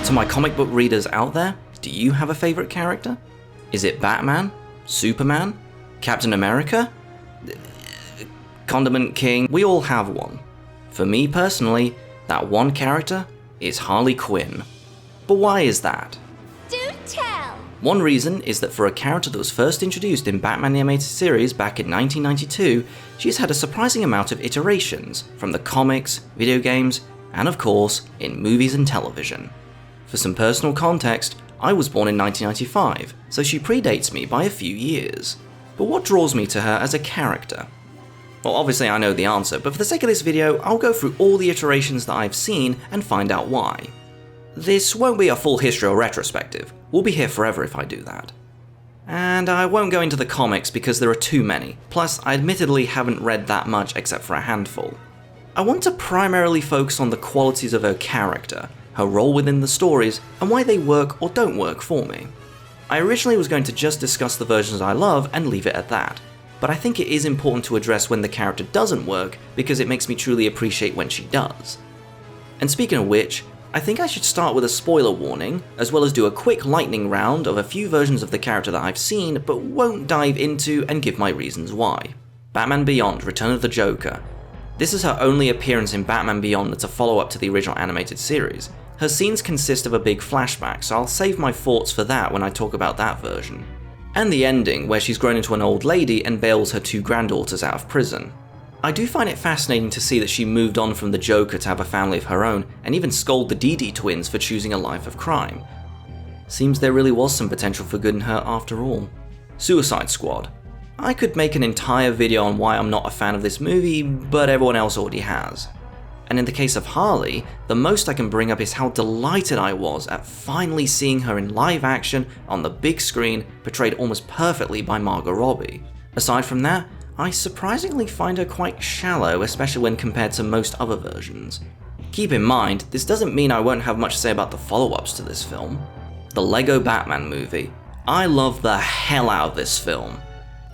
To my comic book readers out there, do you have a favourite character? Is it Batman? Superman? Captain America? Condiment King? We all have one. For me personally, that one character is Harley Quinn. But why is that? Do tell! One reason is that for a character that was first introduced in Batman the Animated Series back in 1992, she's had a surprising amount of iterations, from the comics, video games, and of course, in movies and television. For some personal context, I was born in 1995, so she predates me by a few years. But what draws me to her as a character? Well, obviously I know the answer, but for the sake of this video, I'll go through all the iterations that I've seen and find out why. This won't be a full history or retrospective, we'll be here forever if I do that. And I won't go into the comics because there are too many, plus I admittedly haven't read that much except for a handful. I want to primarily focus on the qualities of her character, her role within the stories, and why they work or don't work for me. I originally was going to just discuss the versions I love and leave it at that, but I think it is important to address when the character doesn't work because it makes me truly appreciate when she does. And speaking of which, I think I should start with a spoiler warning, as well as do a quick lightning round of a few versions of the character that I've seen but won't dive into and give my reasons why. Batman Beyond: Return of the Joker. This is her only appearance in Batman Beyond that's a follow-up to the original animated series. Her scenes consist of a big flashback, so I'll save my thoughts for that when I talk about that version. And the ending, where she's grown into an old lady and bails her two granddaughters out of prison. I do find it fascinating to see that she moved on from the Joker to have a family of her own, and even scold the Dee Dee twins for choosing a life of crime. Seems there really was some potential for good in her after all. Suicide Squad. I could make an entire video on why I'm not a fan of this movie, but everyone else already has. And in the case of Harley, the most I can bring up is how delighted I was at finally seeing her in live action on the big screen, portrayed almost perfectly by Margot Robbie. Aside from that, I surprisingly find her quite shallow, especially when compared to most other versions. Keep in mind, this doesn't mean I won't have much to say about the follow-ups to this film. The Lego Batman movie. I love the hell out of this film.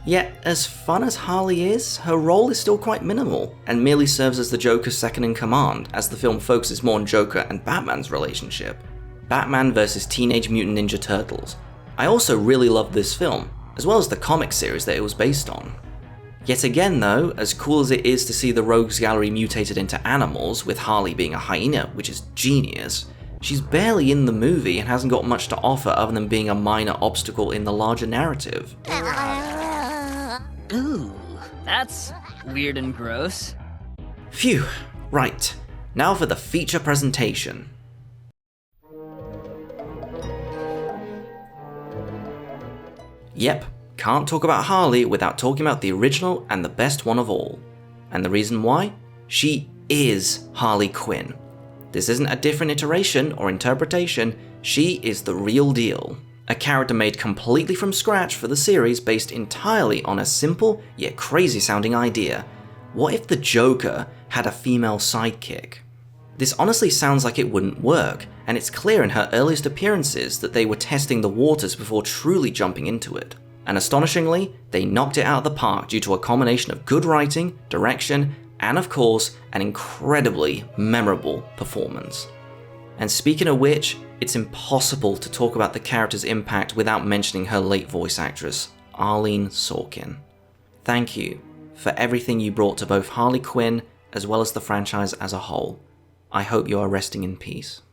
Yet, as fun as Harley is, her role is still quite minimal, and merely serves as the Joker's second-in-command, as the film focuses more on Joker and Batman's relationship. Batman vs. Teenage Mutant Ninja Turtles. I also really loved this film, as well as the comic series that it was based on. Yet again though, as cool as it is to see the Rogues Gallery mutated into animals, with Harley being a hyena, which is genius, she's barely in the movie and hasn't got much to offer other than being a minor obstacle in the larger narrative. Ooh, that's weird and gross. Phew, right. Now for the feature presentation. Yep, can't talk about Harley without talking about the original and the best one of all. And the reason why? She is Harley Quinn. This isn't a different iteration or interpretation, she is the real deal. A character made completely from scratch for the series based entirely on a simple yet crazy sounding idea. What if the Joker had a female sidekick? This honestly sounds like it wouldn't work, and it's clear in her earliest appearances that they were testing the waters before truly jumping into it. And astonishingly, they knocked it out of the park due to a combination of good writing, direction, and of course, an incredibly memorable performance. And speaking of which, it's impossible to talk about the character's impact without mentioning her late voice actress, Arlene Sorkin. Thank you for everything you brought to both Harley Quinn as well as the franchise as a whole. I hope you are resting in peace.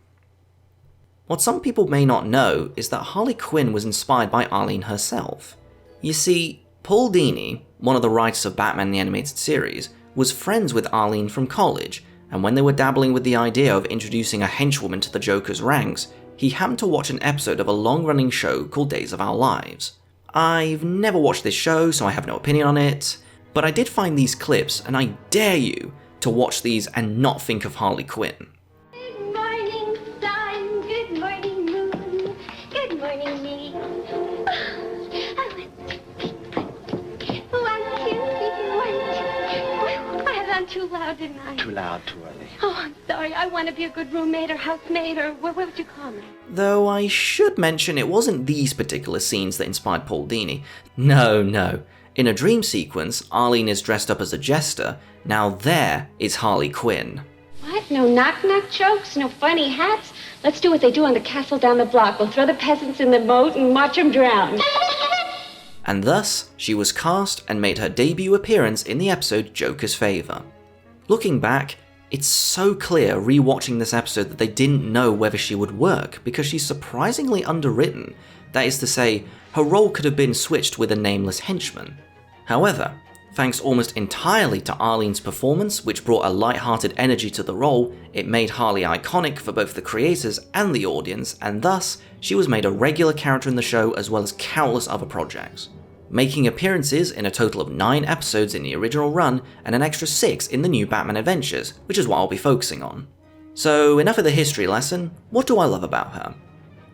What some people may not know is that Harley Quinn was inspired by Arlene herself. You see, Paul Dini, one of the writers of Batman the Animated Series, was friends with Arlene from college, and when they were dabbling with the idea of introducing a henchwoman to the Joker's ranks, he happened to watch an episode of a long-running show called Days of Our Lives. I've never watched this show, so I have no opinion on it, but I did find these clips, and I dare you to watch these and not think of Harley Quinn. Good morning, sun. Good morning, moon. Good morning, me. I'm too loud, didn't I? Too loud, too early. Oh, I'm sorry. I want to be a good roommate or housemate or what would you call me? Though I should mention it wasn't these particular scenes that inspired Paul Dini. No. In a dream sequence, Arlene is dressed up as a jester. Now there is Harley Quinn. What? no knock-knock jokes, no funny hats. Let's do what they do on the castle down the block. We'll throw the peasants in the moat and watch them drown. And thus, she was cast and made her debut appearance in the episode Joker's Favor. Looking back, it's so clear rewatching this episode that they didn't know whether she would work because she's surprisingly underwritten. That is to say, her role could have been switched with a nameless henchman. However, thanks almost entirely to Arlene's performance, which brought a light-hearted energy to the role, it made Harley iconic for both the creators and the audience, and thus, she was made a regular character in the show as well as countless other projects. Making appearances in a total of 9 episodes in the original run, and an extra 6 in the new Batman Adventures, which is what I'll be focusing on. So enough of the history lesson, what do I love about her?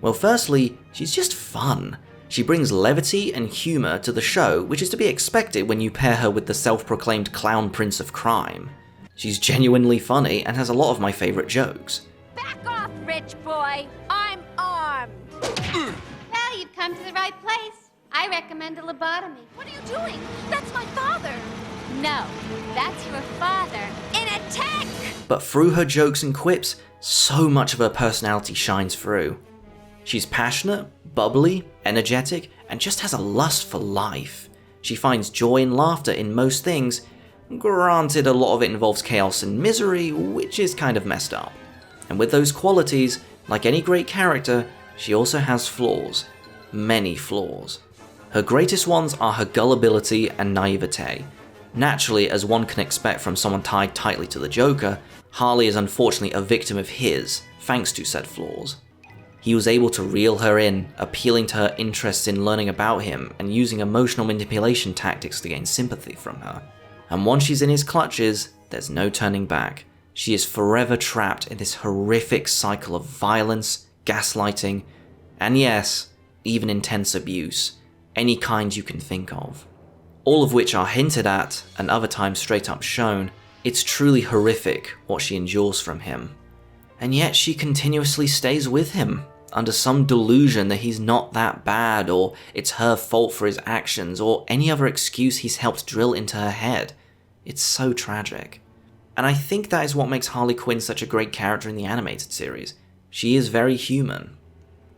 Well, firstly, she's just fun. She brings levity and humour to the show, which is to be expected when you pair her with the self-proclaimed clown prince of crime. She's genuinely funny and has a lot of my favourite jokes. Back off, rich boy! I'm armed! Well, you've come to the right place. I recommend a lobotomy. What are you doing? That's my father! No, that's your father in a tech! But through her jokes and quips, so much of her personality shines through. She's passionate, bubbly, energetic, and just has a lust for life. She finds joy and laughter in most things. Granted, a lot of it involves chaos and misery, which is kind of messed up. And with those qualities, like any great character, she also has flaws. Many flaws. Her greatest ones are her gullibility and naivete. Naturally, as one can expect from someone tied tightly to the Joker, Harley is unfortunately a victim of his, thanks to said flaws. He was able to reel her in, appealing to her interests in learning about him and using emotional manipulation tactics to gain sympathy from her. And once she's in his clutches, there's no turning back. She is forever trapped in this horrific cycle of violence, gaslighting, and yes, even intense abuse, any kind you can think of. All of which are hinted at, and other times straight up shown. It's truly horrific what she endures from him. And yet she continuously stays with him, under some delusion that he's not that bad, or it's her fault for his actions, or any other excuse he's helped drill into her head. It's so tragic. And I think that is what makes Harley Quinn such a great character in the animated series. She is very human.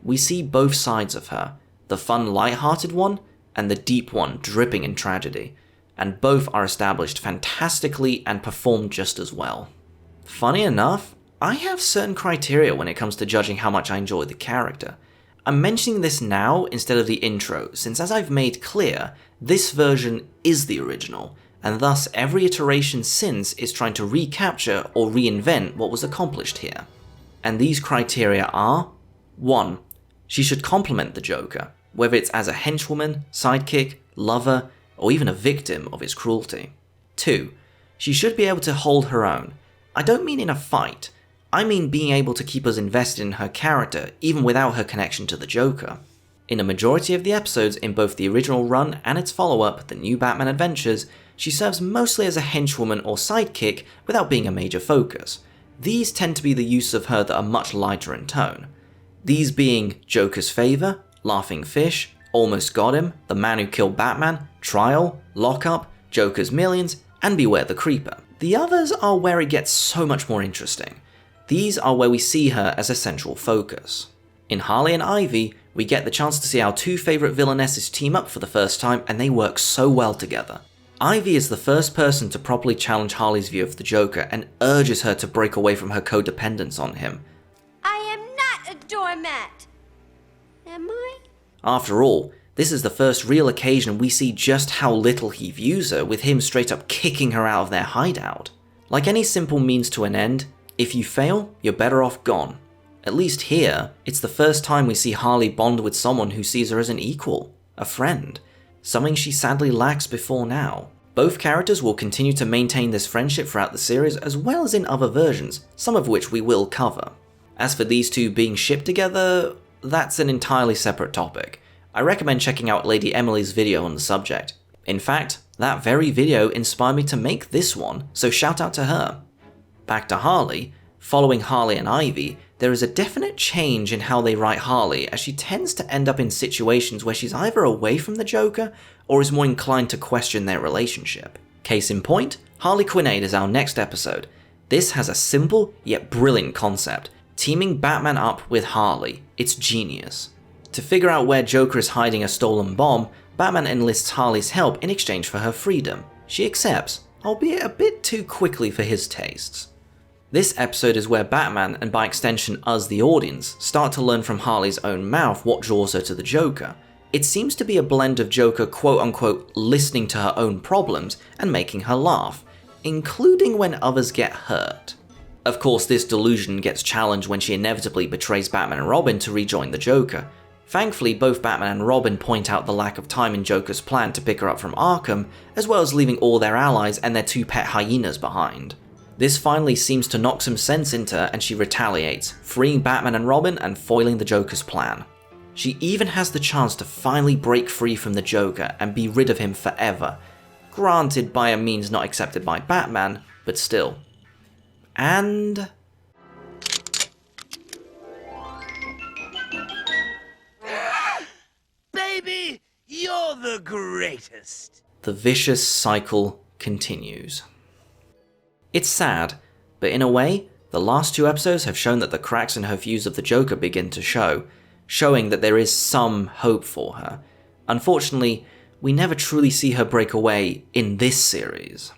We see both sides of her, the fun light-hearted one, and the deep one dripping in tragedy, and both are established fantastically and performed just as well. Funny enough, I have certain criteria when it comes to judging how much I enjoy the character. I'm mentioning this now instead of the intro, since as I've made clear, this version is the original, and thus every iteration since is trying to recapture or reinvent what was accomplished here. And these criteria are: 1. She should complement the Joker, whether it's as a henchwoman, sidekick, lover, or even a victim of his cruelty. 2. She should be able to hold her own. I don't mean in a fight, I mean being able to keep us invested in her character even without her connection to the Joker. In a majority of the episodes in both the original run and its follow-up, The New Batman Adventures, she serves mostly as a henchwoman or sidekick without being a major focus. These tend to be the use of her that are much lighter in tone. These being Joker's Favor, Laughing Fish, Almost Got Him, The Man Who Killed Batman, Trial, Lockup, Joker's Millions, and Beware the Creeper. The others are where it gets so much more interesting. These are where we see her as a central focus. In Harley and Ivy, we get the chance to see our two favourite villainesses team up for the first time, and they work so well together. Ivy is the first person to properly challenge Harley's view of the Joker and urges her to break away from her codependence on him. I am not a doormat! Am I? After all, this is the first real occasion we see just how little he views her, with him straight up kicking her out of their hideout. Like any simple means to an end, if you fail, you're better off gone. At least here, it's the first time we see Harley bond with someone who sees her as an equal, a friend, something she sadly lacks before now. Both characters will continue to maintain this friendship throughout the series as well as in other versions, some of which we will cover. As for these two being shipped together, that's an entirely separate topic. I recommend checking out Lady Emily's video on the subject. In fact, that very video inspired me to make this one, so shout out to her. Back to Harley. Following Harley and Ivy, there is a definite change in how they write Harley, as she tends to end up in situations where she's either away from the Joker or is more inclined to question their relationship. Case in point, Harlequinade is our next episode. This has a simple yet brilliant concept, teaming Batman up with Harley. It's genius. To figure out where Joker is hiding a stolen bomb, Batman enlists Harley's help in exchange for her freedom. She accepts, albeit a bit too quickly for his tastes. This episode is where Batman, and by extension us the audience, start to learn from Harley's own mouth what draws her to the Joker. It seems to be a blend of Joker quote-unquote listening to her own problems and making her laugh, including when others get hurt. Of course, this delusion gets challenged when she inevitably betrays Batman and Robin to rejoin the Joker. Thankfully, both Batman and Robin point out the lack of time in Joker's plan to pick her up from Arkham, as well as leaving all their allies and their 2 pet hyenas behind. This finally seems to knock some sense into her and she retaliates, freeing Batman and Robin and foiling the Joker's plan. She even has the chance to finally break free from the Joker and be rid of him forever, granted by a means not accepted by Batman, but still. And... Baby, you're the greatest! The vicious cycle continues. It's sad, but in a way, the last 2 episodes have shown that the cracks in her views of the Joker begin to show, showing that there is some hope for her. Unfortunately, we never truly see her break away in this series.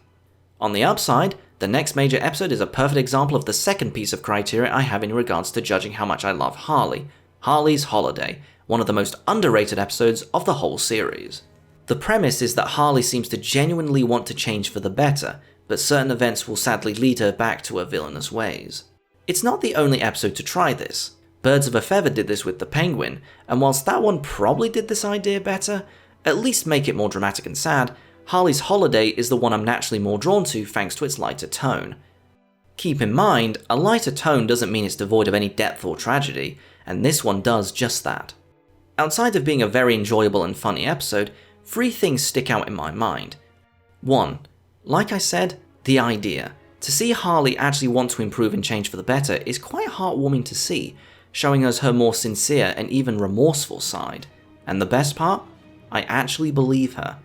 On the upside, the next major episode is a perfect example of the second piece of criteria I have in regards to judging how much I love Harley, Harley's Holiday, one of the most underrated episodes of the whole series. The premise is that Harley seems to genuinely want to change for the better, but certain events will sadly lead her back to her villainous ways. It's not the only episode to try this. Birds of a Feather did this with the Penguin, and whilst that one probably did this idea better, at least make it more dramatic and sad, Harley's Holiday is the one I'm naturally more drawn to thanks to its lighter tone. Keep in mind, a lighter tone doesn't mean it's devoid of any depth or tragedy, and this one does just that. Outside of being a very enjoyable and funny episode, 3 things stick out in my mind. 1. Like I said, the idea. To see Harley actually want to improve and change for the better is quite heartwarming to see, showing us her more sincere and even remorseful side. And the best part? I actually believe her.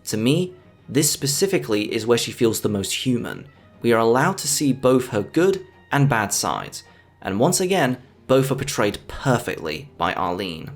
To me, this specifically is where she feels the most human. We are allowed to see both her good and bad sides, and once again, both are portrayed perfectly by Arlene.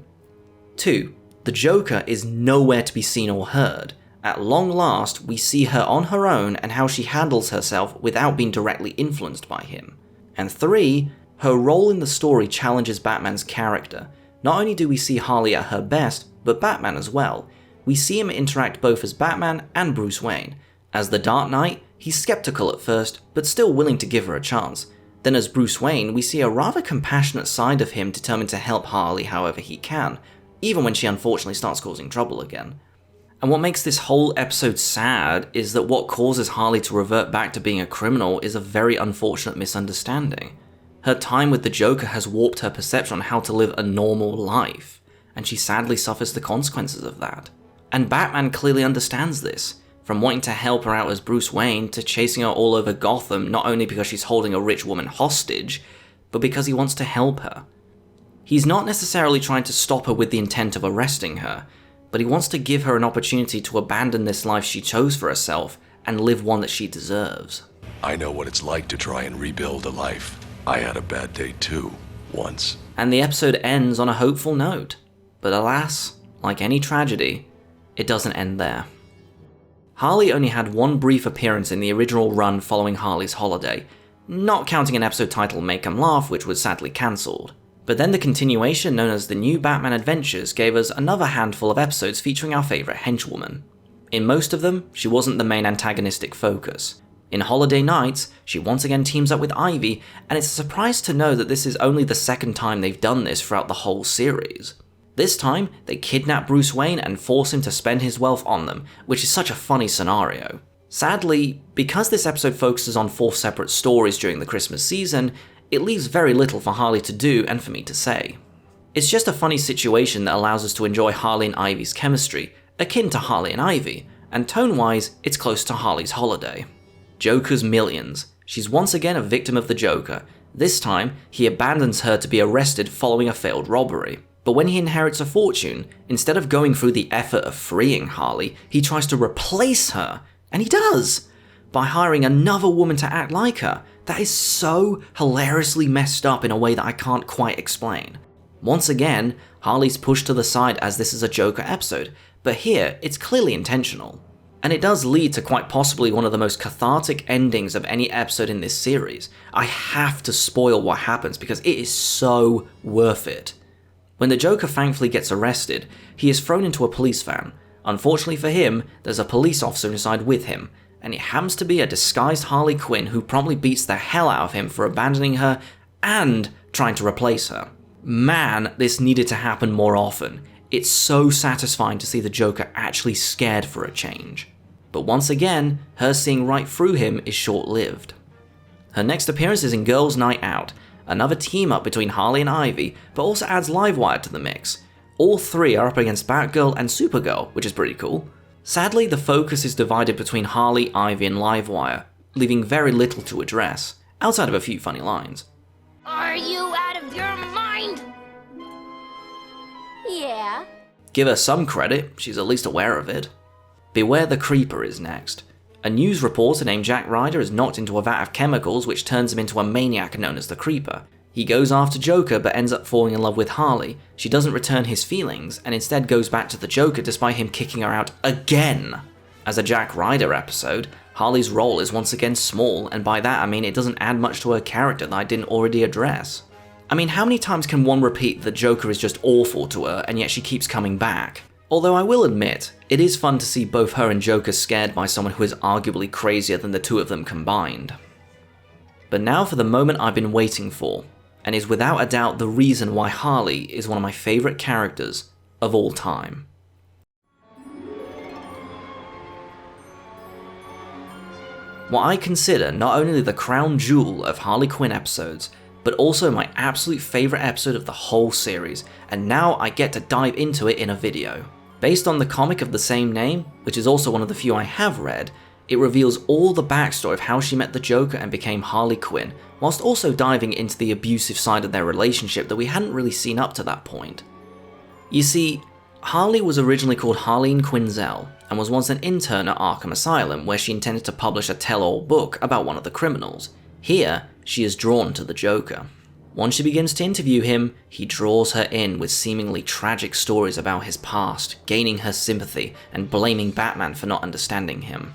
2. The Joker is nowhere to be seen or heard. At long last, we see her on her own and how she handles herself without being directly influenced by him. And 3. Her role in the story challenges Batman's character. Not only do we see Harley at her best, but Batman as well. We see him interact both as Batman and Bruce Wayne. As the Dark Knight, he's skeptical at first, but still willing to give her a chance. Then as Bruce Wayne, we see a rather compassionate side of him determined to help Harley however he can, even when she unfortunately starts causing trouble again. And what makes this whole episode sad is that what causes Harley to revert back to being a criminal is a very unfortunate misunderstanding. Her time with the Joker has warped her perception on how to live a normal life, and she sadly suffers the consequences of that. And Batman clearly understands this, from wanting to help her out as Bruce Wayne to chasing her all over Gotham not only because she's holding a rich woman hostage, but because he wants to help her. He's not necessarily trying to stop her with the intent of arresting her, but he wants to give her an opportunity to abandon this life she chose for herself and live one that she deserves. I know what it's like to try and rebuild a life. I had a bad day too, once. And the episode ends on a hopeful note. But alas, like any tragedy, it doesn't end there. Harley only had one brief appearance in the original run following Harley's Holiday, not counting an episode titled Make 'Em Laugh, which was sadly cancelled. But then the continuation known as the New Batman Adventures gave us another handful of episodes featuring our favourite henchwoman. In most of them, she wasn't the main antagonistic focus. In Holiday Nights, she once again teams up with Ivy, and it's a surprise to know that this is only the second time they've done this throughout the whole series. This time, they kidnap Bruce Wayne and force him to spend his wealth on them, which is such a funny scenario. Sadly, because this episode focuses on 4 separate stories during the Christmas season, it leaves very little for Harley to do and for me to say. It's just a funny situation that allows us to enjoy Harley and Ivy's chemistry, akin to Harley and Ivy, and tone-wise, it's close to Harley's Holiday. Joker's millions. She's once again a victim of the Joker. This time, he abandons her to be arrested following a failed robbery. But when he inherits a fortune, instead of going through the effort of freeing Harley, he tries to replace her, and he does! By hiring another woman to act like her, That is so hilariously messed up in a way that I can't quite explain. Once again, Harley's pushed to the side as this is a Joker episode, but here it's clearly intentional. And it does lead to quite possibly one of the most cathartic endings of any episode in this series. I have to spoil what happens because it is so worth it. When the Joker thankfully gets arrested, he is thrown into a police van. Unfortunately for him, there's a police officer inside with him, and it happens to be a disguised Harley Quinn who promptly beats the hell out of him for abandoning her and trying to replace her. Man, this needed to happen more often. It's so satisfying to see the Joker actually scared for a change. But once again, her seeing right through him is short-lived. Her next appearance is in Girls' Night Out, another team-up between Harley and Ivy, but also adds Livewire to the mix. All three are up against Batgirl and Supergirl, which is pretty cool. Sadly, the focus is divided between Harley, Ivy, and Livewire, leaving very little to address, outside of a few funny lines. Are you out of your mind? Yeah. Give her some credit, she's at least aware of it. Beware the Creeper is next. A news reporter named Jack Ryder is knocked into a vat of chemicals which turns him into a maniac known as the Creeper. He goes after Joker but ends up falling in love with Harley. She doesn't return his feelings and instead goes back to the Joker despite him kicking her out again. As a Jack Ryder episode, Harley's role is once again small, and by that I mean it doesn't add much to her character that I didn't already address. I mean, how many times can one repeat that Joker is just awful to her and yet she keeps coming back? Although I will admit, it is fun to see both her and Joker scared by someone who is arguably crazier than the two of them combined. But now for the moment I've been waiting for, and is without a doubt the reason why Harley is one of my favourite characters of all time. What I consider not only the crown jewel of Harley Quinn episodes, but also my absolute favourite episode of the whole series, and now I get to dive into it in a video. Based on the comic of the same name, which is also one of the few I have read, it reveals all the backstory of how she met the Joker and became Harley Quinn, whilst also diving into the abusive side of their relationship that we hadn't really seen up to that point. You see, Harley was originally called Harleen Quinzel, and was once an intern at Arkham Asylum where she intended to publish a tell-all book about one of the criminals. Here, she is drawn to the Joker. Once she begins to interview him, he draws her in with seemingly tragic stories about his past, gaining her sympathy and blaming Batman for not understanding him.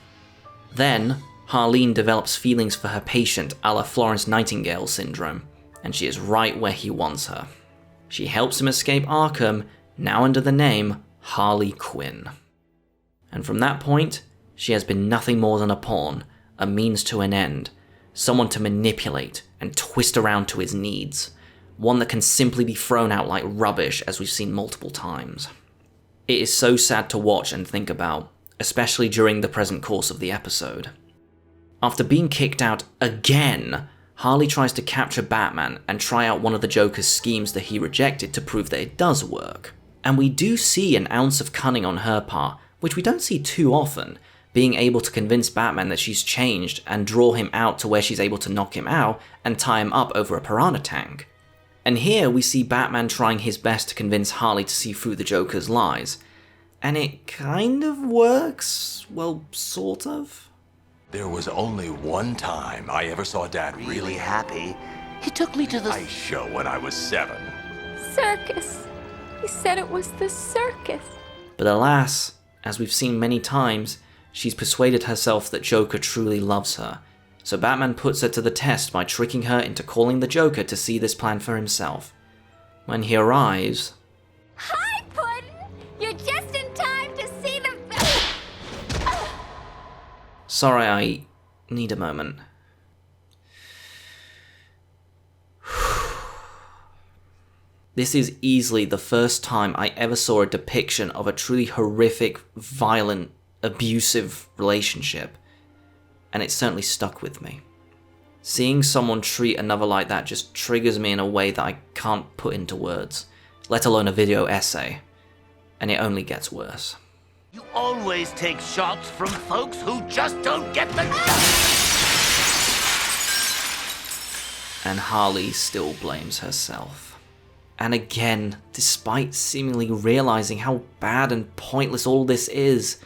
Then, Harleen develops feelings for her patient a la Florence Nightingale syndrome, and she is right where he wants her. She helps him escape Arkham, now under the name Harley Quinn. And from that point, she has been nothing more than a pawn, a means to an end, someone to manipulate and twist around to his needs, one that can simply be thrown out like rubbish as we've seen multiple times. It is so sad to watch and think about, especially during the present course of the episode. After being kicked out again, Harley tries to capture Batman and try out one of the Joker's schemes that he rejected to prove that it does work. And we do see an ounce of cunning on her part, which we don't see too often, being able to convince Batman that she's changed and draw him out to where she's able to knock him out and tie him up over a piranha tank. And here we see Batman trying his best to convince Harley to see through the Joker's lies. And it kind of works, well, sort of. There was only one time I ever saw Dad really happy. He took me to the Ice show when I was 7. Circus. He said it was the circus. But alas, as we've seen many times, she's persuaded herself that Joker truly loves her, so Batman puts her to the test by tricking her into calling the Joker to see this plan for himself. When he arrives... Hi, Puddin'! You're just in time to see the... Sorry, I need a moment. This is easily the first time I ever saw a depiction of a truly horrific, violent, abusive relationship, and it certainly stuck with me. Seeing someone treat another like that just triggers me in a way that I can't put into words, let alone a video essay, and it only gets worse. You always take shots from folks who just don't get the... And Harley still blames herself. And again, despite seemingly realizing how bad and pointless all this is,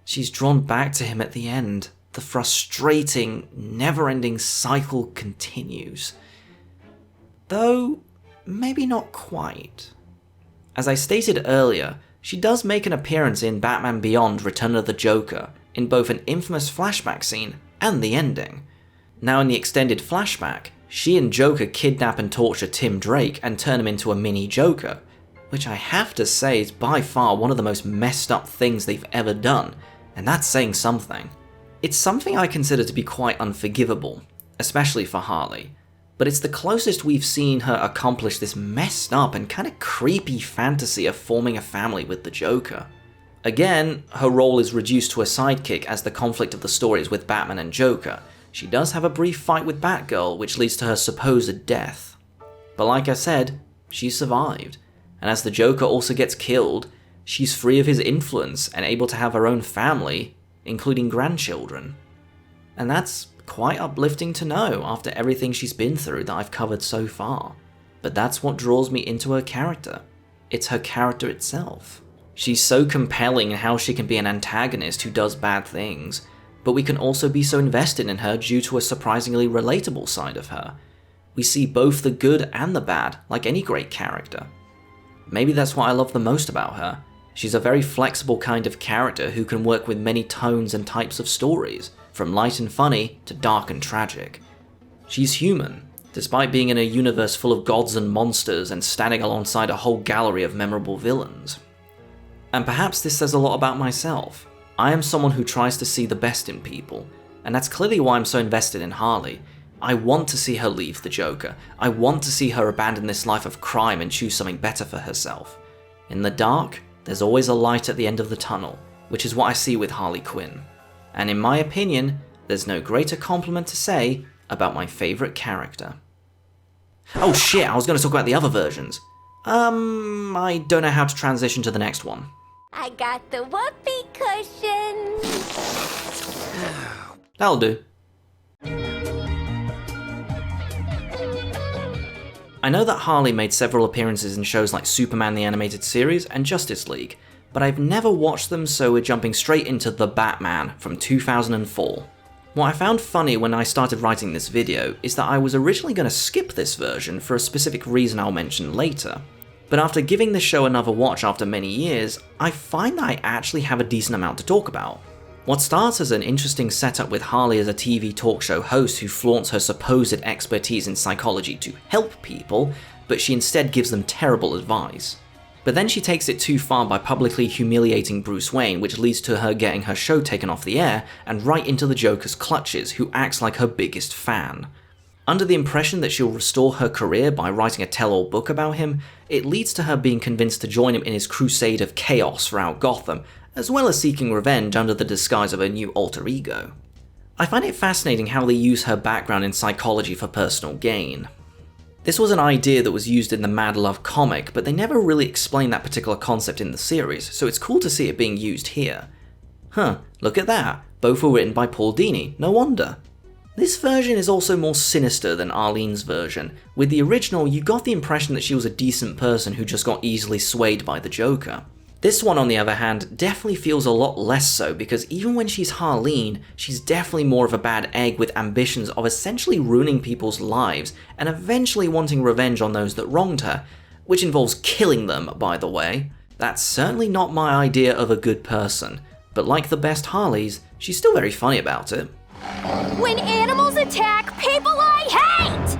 she's drawn back to him at the end, the frustrating, never-ending cycle continues. Though, maybe not quite. As I stated earlier, she does make an appearance in Batman Beyond: Return of the Joker, in both an infamous flashback scene and the ending. Now in the extended flashback, she and Joker kidnap and torture Tim Drake and turn him into a mini Joker, which I have to say is by far one of the most messed up things they've ever done, and that's saying something. It's something I consider to be quite unforgivable, especially for Harley, but it's the closest we've seen her accomplish this messed up and kinda creepy fantasy of forming a family with the Joker. Again, her role is reduced to a sidekick as the conflict of the story is with Batman and Joker. She does have a brief fight with Batgirl, which leads to her supposed death. But like I said, she survived, and as the Joker also gets killed, she's free of his influence and able to have her own family, including grandchildren. And that's quite uplifting to know after everything she's been through that I've covered so far. But that's what draws me into her character. It's her character itself. She's so compelling in how she can be an antagonist who does bad things, but we can also be so invested in her due to a surprisingly relatable side of her. We see both the good and the bad, like any great character. Maybe that's what I love the most about her. She's a very flexible kind of character who can work with many tones and types of stories, from light and funny to dark and tragic. She's human, despite being in a universe full of gods and monsters and standing alongside a whole gallery of memorable villains. And perhaps this says a lot about myself. I am someone who tries to see the best in people, and that's clearly why I'm so invested in Harley. I want to see her leave the Joker. I want to see her abandon this life of crime and choose something better for herself. In the dark, there's always a light at the end of the tunnel, which is what I see with Harley Quinn. And in my opinion, there's no greater compliment to say about my favourite character. Oh shit, I was going to talk about the other versions. I don't know how to transition to the next one. I got the whoopee cushion. That'll do. I know that Harley made several appearances in shows like Superman the Animated Series and Justice League, but I've never watched them, so we're jumping straight into The Batman from 2004. What I found funny when I started writing this video is that I was originally going to skip this version for a specific reason I'll mention later. But after giving the show another watch after many years, I find that I actually have a decent amount to talk about. What starts as an interesting setup with Harley as a TV talk show host who flaunts her supposed expertise in psychology to help people, but she instead gives them terrible advice. But then she takes it too far by publicly humiliating Bruce Wayne, which leads to her getting her show taken off the air and right into the Joker's clutches, who acts like her biggest fan. Under the impression that she'll restore her career by writing a tell-all book about him, it leads to her being convinced to join him in his crusade of chaos throughout Gotham, as well as seeking revenge under the disguise of her new alter ego. I find it fascinating how they use her background in psychology for personal gain. This was an idea that was used in the Mad Love comic, but they never really explained that particular concept in the series, so it's cool to see it being used here. Huh, look at that, both were written by Paul Dini, no wonder. This version is also more sinister than Arlene's version. With the original, you got the impression that she was a decent person who just got easily swayed by the Joker. This one, on the other hand, definitely feels a lot less so, because even when she's Harleen, she's definitely more of a bad egg with ambitions of essentially ruining people's lives and eventually wanting revenge on those that wronged her, which involves killing them, by the way. That's certainly not my idea of a good person, but like the best Harleys, she's still very funny about it. When animals attack people I hate!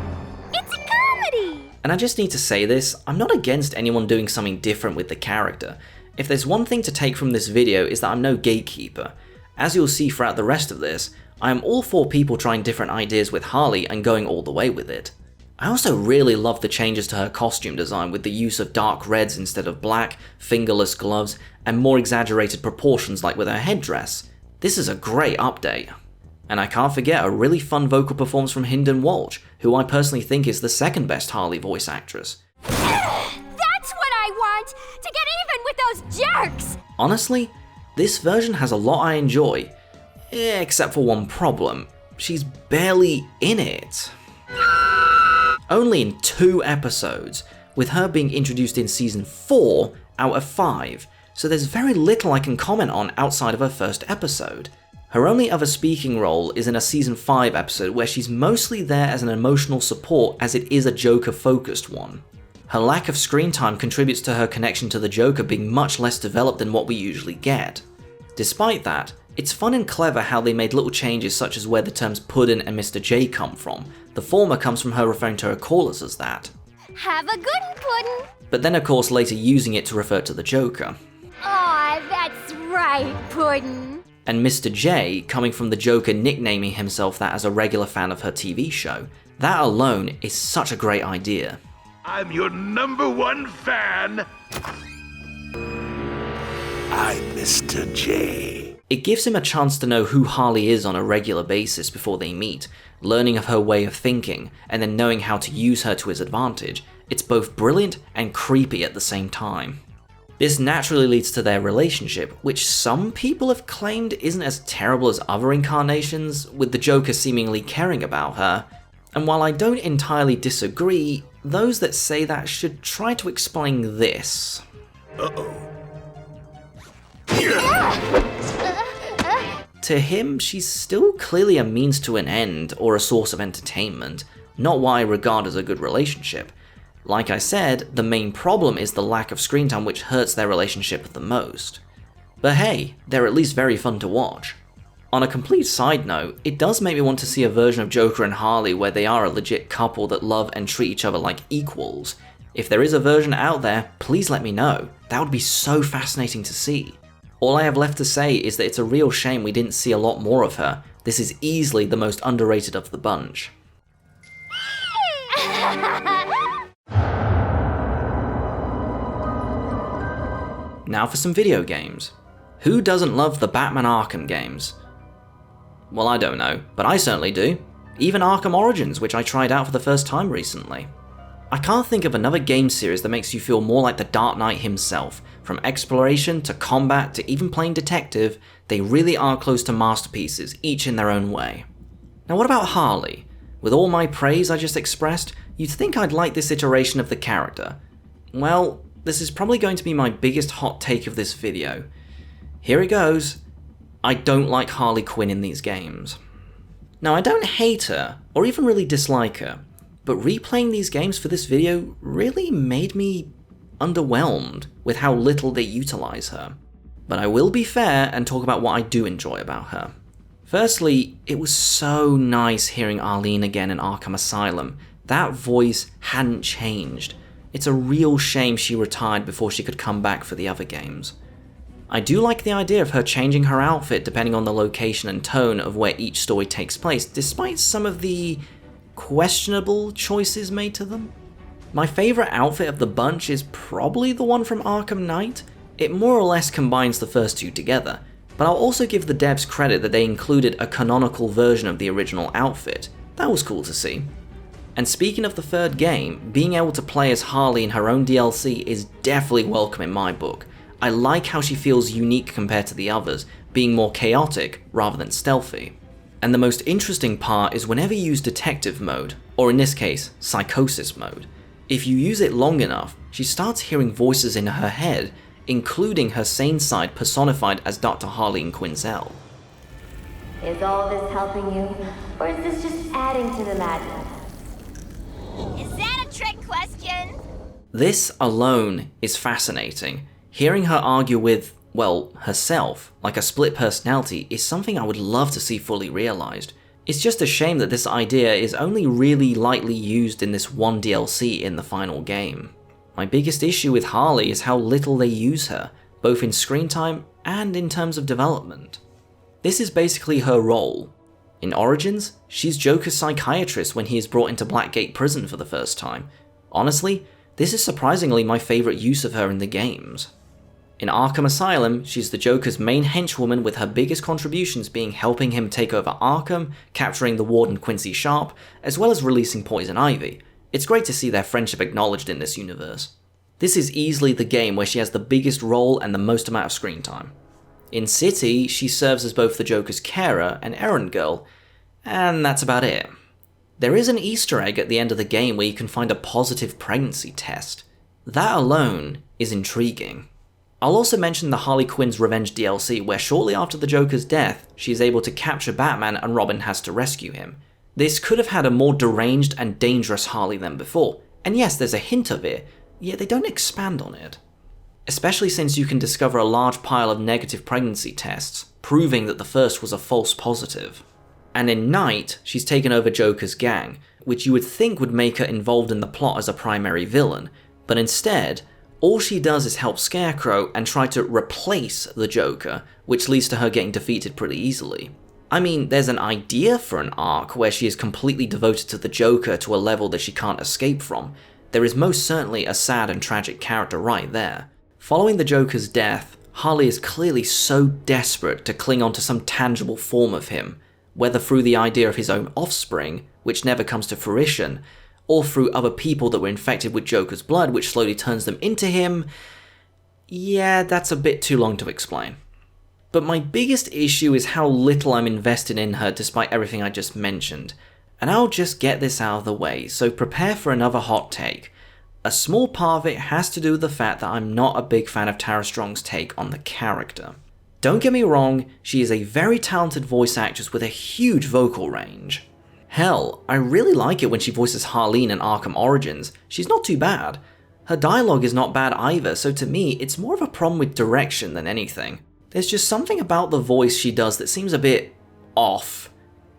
It's a comedy! And I just need to say this, I'm not against anyone doing something different with the character. If there's one thing to take from this video is that I'm no gatekeeper. As you'll see throughout the rest of this, I am all for people trying different ideas with Harley and going all the way with it. I also really love the changes to her costume design with the use of dark reds instead of black, fingerless gloves, and more exaggerated proportions like with her headdress. This is a great update. And I can't forget a really fun vocal performance from Hynden Walsh, who I personally think is the second best Harley voice actress. That's what I want! To get even with those jerks! Honestly, this version has a lot I enjoy, except for one problem. She's barely in it. Only in 2 episodes, with her being introduced in season 4 out of 5, so there's very little I can comment on outside of her first episode. Her only other speaking role is in a Season 5 episode where she's mostly there as an emotional support as it is a Joker-focused one. Her lack of screen time contributes to her connection to the Joker being much less developed than what we usually get. Despite that, it's fun and clever how they made little changes such as where the terms Puddin' and Mr. J come from. The former comes from her referring to her callers as that. Have a good one, Puddin'. But then of course later using it to refer to the Joker. Aw, that's right, Puddin'. And Mr. J coming from the Joker nicknaming himself that as a regular fan of her TV show. That alone is such a great idea. I'm your #1 fan. I'm Mr. J. It gives him a chance to know who Harley is on a regular basis before they meet, learning of her way of thinking, and then knowing how to use her to his advantage. It's both brilliant and creepy at the same time. This naturally leads to their relationship, which some people have claimed isn't as terrible as other incarnations, with the Joker seemingly caring about her. And while I don't entirely disagree, those that say that should try to explain this. To him, she's still clearly a means to an end or a source of entertainment, not what I regard as a good relationship. Like I said, the main problem is the lack of screen time which hurts their relationship the most. But hey, they're at least very fun to watch. On a complete side note, it does make me want to see a version of Joker and Harley where they are a legit couple that love and treat each other like equals. If there is a version out there, please let me know. That would be so fascinating to see. All I have left to say is that it's a real shame we didn't see a lot more of her. This is easily the most underrated of the bunch. Now for some video games. Who doesn't love the Batman Arkham games? Well, I don't know, but I certainly do. Even Arkham Origins, which I tried out for the first time recently. I can't think of another game series that makes you feel more like the Dark Knight himself. From exploration to combat to even playing detective, they really are close to masterpieces, each in their own way. Now what about Harley? With all my praise I just expressed, you'd think I'd like this iteration of the character. Well, this is probably going to be my biggest hot take of this video. Here it goes. I don't like Harley Quinn in these games. Now I don't hate her, or even really dislike her, but replaying these games for this video really made me underwhelmed with how little they utilize her. But I will be fair and talk about what I do enjoy about her. Firstly, it was so nice hearing Arlene again in Arkham Asylum. That voice hadn't changed. It's a real shame she retired before she could come back for the other games. I do like the idea of her changing her outfit depending on the location and tone of where each story takes place, despite some of the questionable choices made to them. My favourite outfit of the bunch is probably the one from Arkham Knight. It more or less combines the first two together, but I'll also give the devs credit that they included a canonical version of the original outfit. That was cool to see. And speaking of the third game, being able to play as Harley in her own DLC is definitely welcome in my book. I like how she feels unique compared to the others, being more chaotic rather than stealthy. And the most interesting part is whenever you use detective mode, or in this case, psychosis mode, if you use it long enough, she starts hearing voices in her head, including her sane side personified as Dr. Harley Quinzel. Is all this helping you, or is this just adding to the madness? Is that a trick question? This alone is fascinating. Hearing her argue with, well, herself, like a split personality, is something I would love to see fully realized. It's just a shame that this idea is only really lightly used in this one DLC in the final game. My biggest issue with Harley is how little they use her, both in screen time and in terms of development. This is basically her role. In Origins, she's Joker's psychiatrist when he is brought into Blackgate Prison for the first time. Honestly, this is surprisingly my favourite use of her in the games. In Arkham Asylum, she's the Joker's main henchwoman, with her biggest contributions being helping him take over Arkham, capturing the Warden Quincy Sharp, as well as releasing Poison Ivy. It's great to see their friendship acknowledged in this universe. This is easily the game where she has the biggest role and the most amount of screen time. In City, she serves as both the Joker's carer and errand girl, and that's about it. There is an Easter egg at the end of the game where you can find a positive pregnancy test. That alone is intriguing. I'll also mention the Harley Quinn's Revenge DLC, where shortly after the Joker's death, she is able to capture Batman and Robin has to rescue him. This could have had a more deranged and dangerous Harley than before, and yes, there's a hint of it, yet they don't expand on it. Especially since you can discover a large pile of negative pregnancy tests, proving that the first was a false positive. And in Night, she's taken over Joker's gang, which you would think would make her involved in the plot as a primary villain, but instead, all she does is help Scarecrow and try to replace the Joker, which leads to her getting defeated pretty easily. I mean, there's an idea for an arc where she is completely devoted to the Joker to a level that she can't escape from. There is most certainly a sad and tragic character right there. Following the Joker's death, Harley is clearly so desperate to cling on to some tangible form of him, whether through the idea of his own offspring, which never comes to fruition, or through other people that were infected with Joker's blood, which slowly turns them into him. Yeah, that's a bit too long to explain. But my biggest issue is how little I'm invested in her despite everything I just mentioned. And I'll just get this out of the way, so prepare for another hot take. A small part of it has to do with the fact that I'm not a big fan of Tara Strong's take on the character. Don't get me wrong, she is a very talented voice actress with a huge vocal range. Hell, I really like it when she voices Harleen in Arkham Origins. She's not too bad. Her dialogue is not bad either, so to me, it's more of a problem with direction than anything. There's just something about the voice she does that seems a bit off.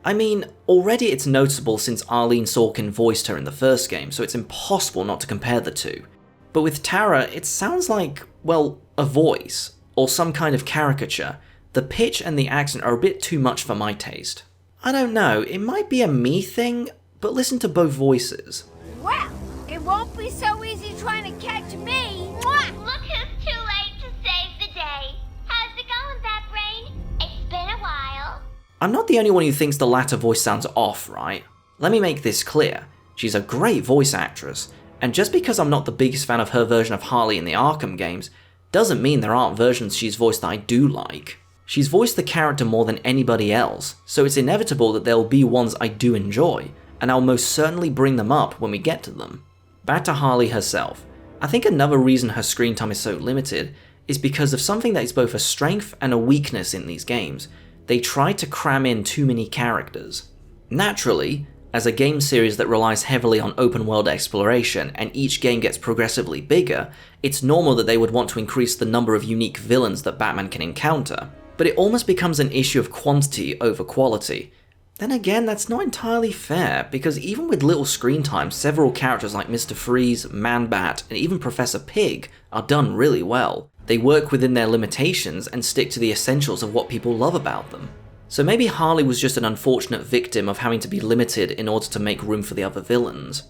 I mean, already it's noticeable since Arlene Sorkin voiced her in the first game, so it's impossible not to compare the two. But with Tara, it sounds like, well, a voice, or some kind of caricature. The pitch and the accent are a bit too much for my taste. I don't know, it might be a me thing, but listen to both voices. Well, it won't be so easy trying to catch me. Mwah! Look who's too late to save the day. How's it going, Bat Brain? It's been a while. I'm not the only one who thinks the latter voice sounds off, right? Let me make this clear. She's a great voice actress, and just because I'm not the biggest fan of her version of Harley in the Arkham games, doesn't mean there aren't versions she's voiced that I do like. She's voiced the character more than anybody else, so it's inevitable that there will be ones I do enjoy, and I'll most certainly bring them up when we get to them. Back to Harley herself. I think another reason her screen time is so limited is because of something that is both a strength and a weakness in these games. They try to cram in too many characters. Naturally, as a game series that relies heavily on open world exploration and each game gets progressively bigger, it's normal that they would want to increase the number of unique villains that Batman can encounter. But it almost becomes an issue of quantity over quality. Then again, that's not entirely fair, because even with little screen time, several characters like Mr. Freeze, Man-Bat, and even Professor Pig are done really well. They work within their limitations and stick to the essentials of what people love about them. So maybe Harley was just an unfortunate victim of having to be limited in order to make room for the other villains.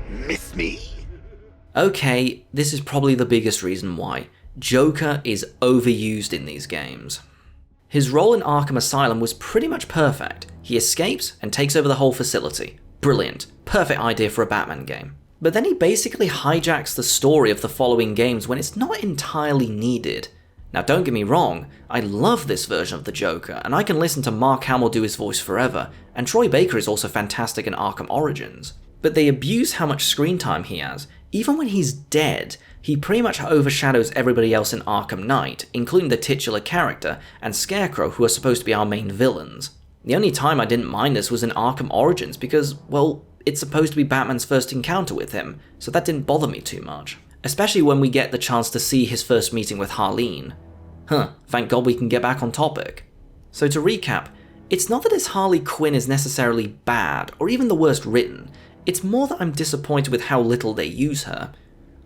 Miss me? Okay, this is probably the biggest reason why. Joker is overused in these games. His role in Arkham Asylum was pretty much perfect. He escapes and takes over the whole facility. Brilliant. Perfect idea for a Batman game. But then he basically hijacks the story of the following games when it's not entirely needed. Now don't get me wrong, I love this version of the Joker, and I can listen to Mark Hamill do his voice forever, and Troy Baker is also fantastic in Arkham Origins. But they abuse how much screen time he has. Even when he's dead, he pretty much overshadows everybody else in Arkham Knight, including the titular character and Scarecrow, who are supposed to be our main villains. The only time I didn't mind this was in Arkham Origins because, well, it's supposed to be Batman's first encounter with him, so that didn't bother me too much. Especially when we get the chance to see his first meeting with Harleen. Thank God we can get back on topic. So to recap, it's not that this Harley Quinn is necessarily bad, or even the worst written. It's more that I'm disappointed with how little they use her.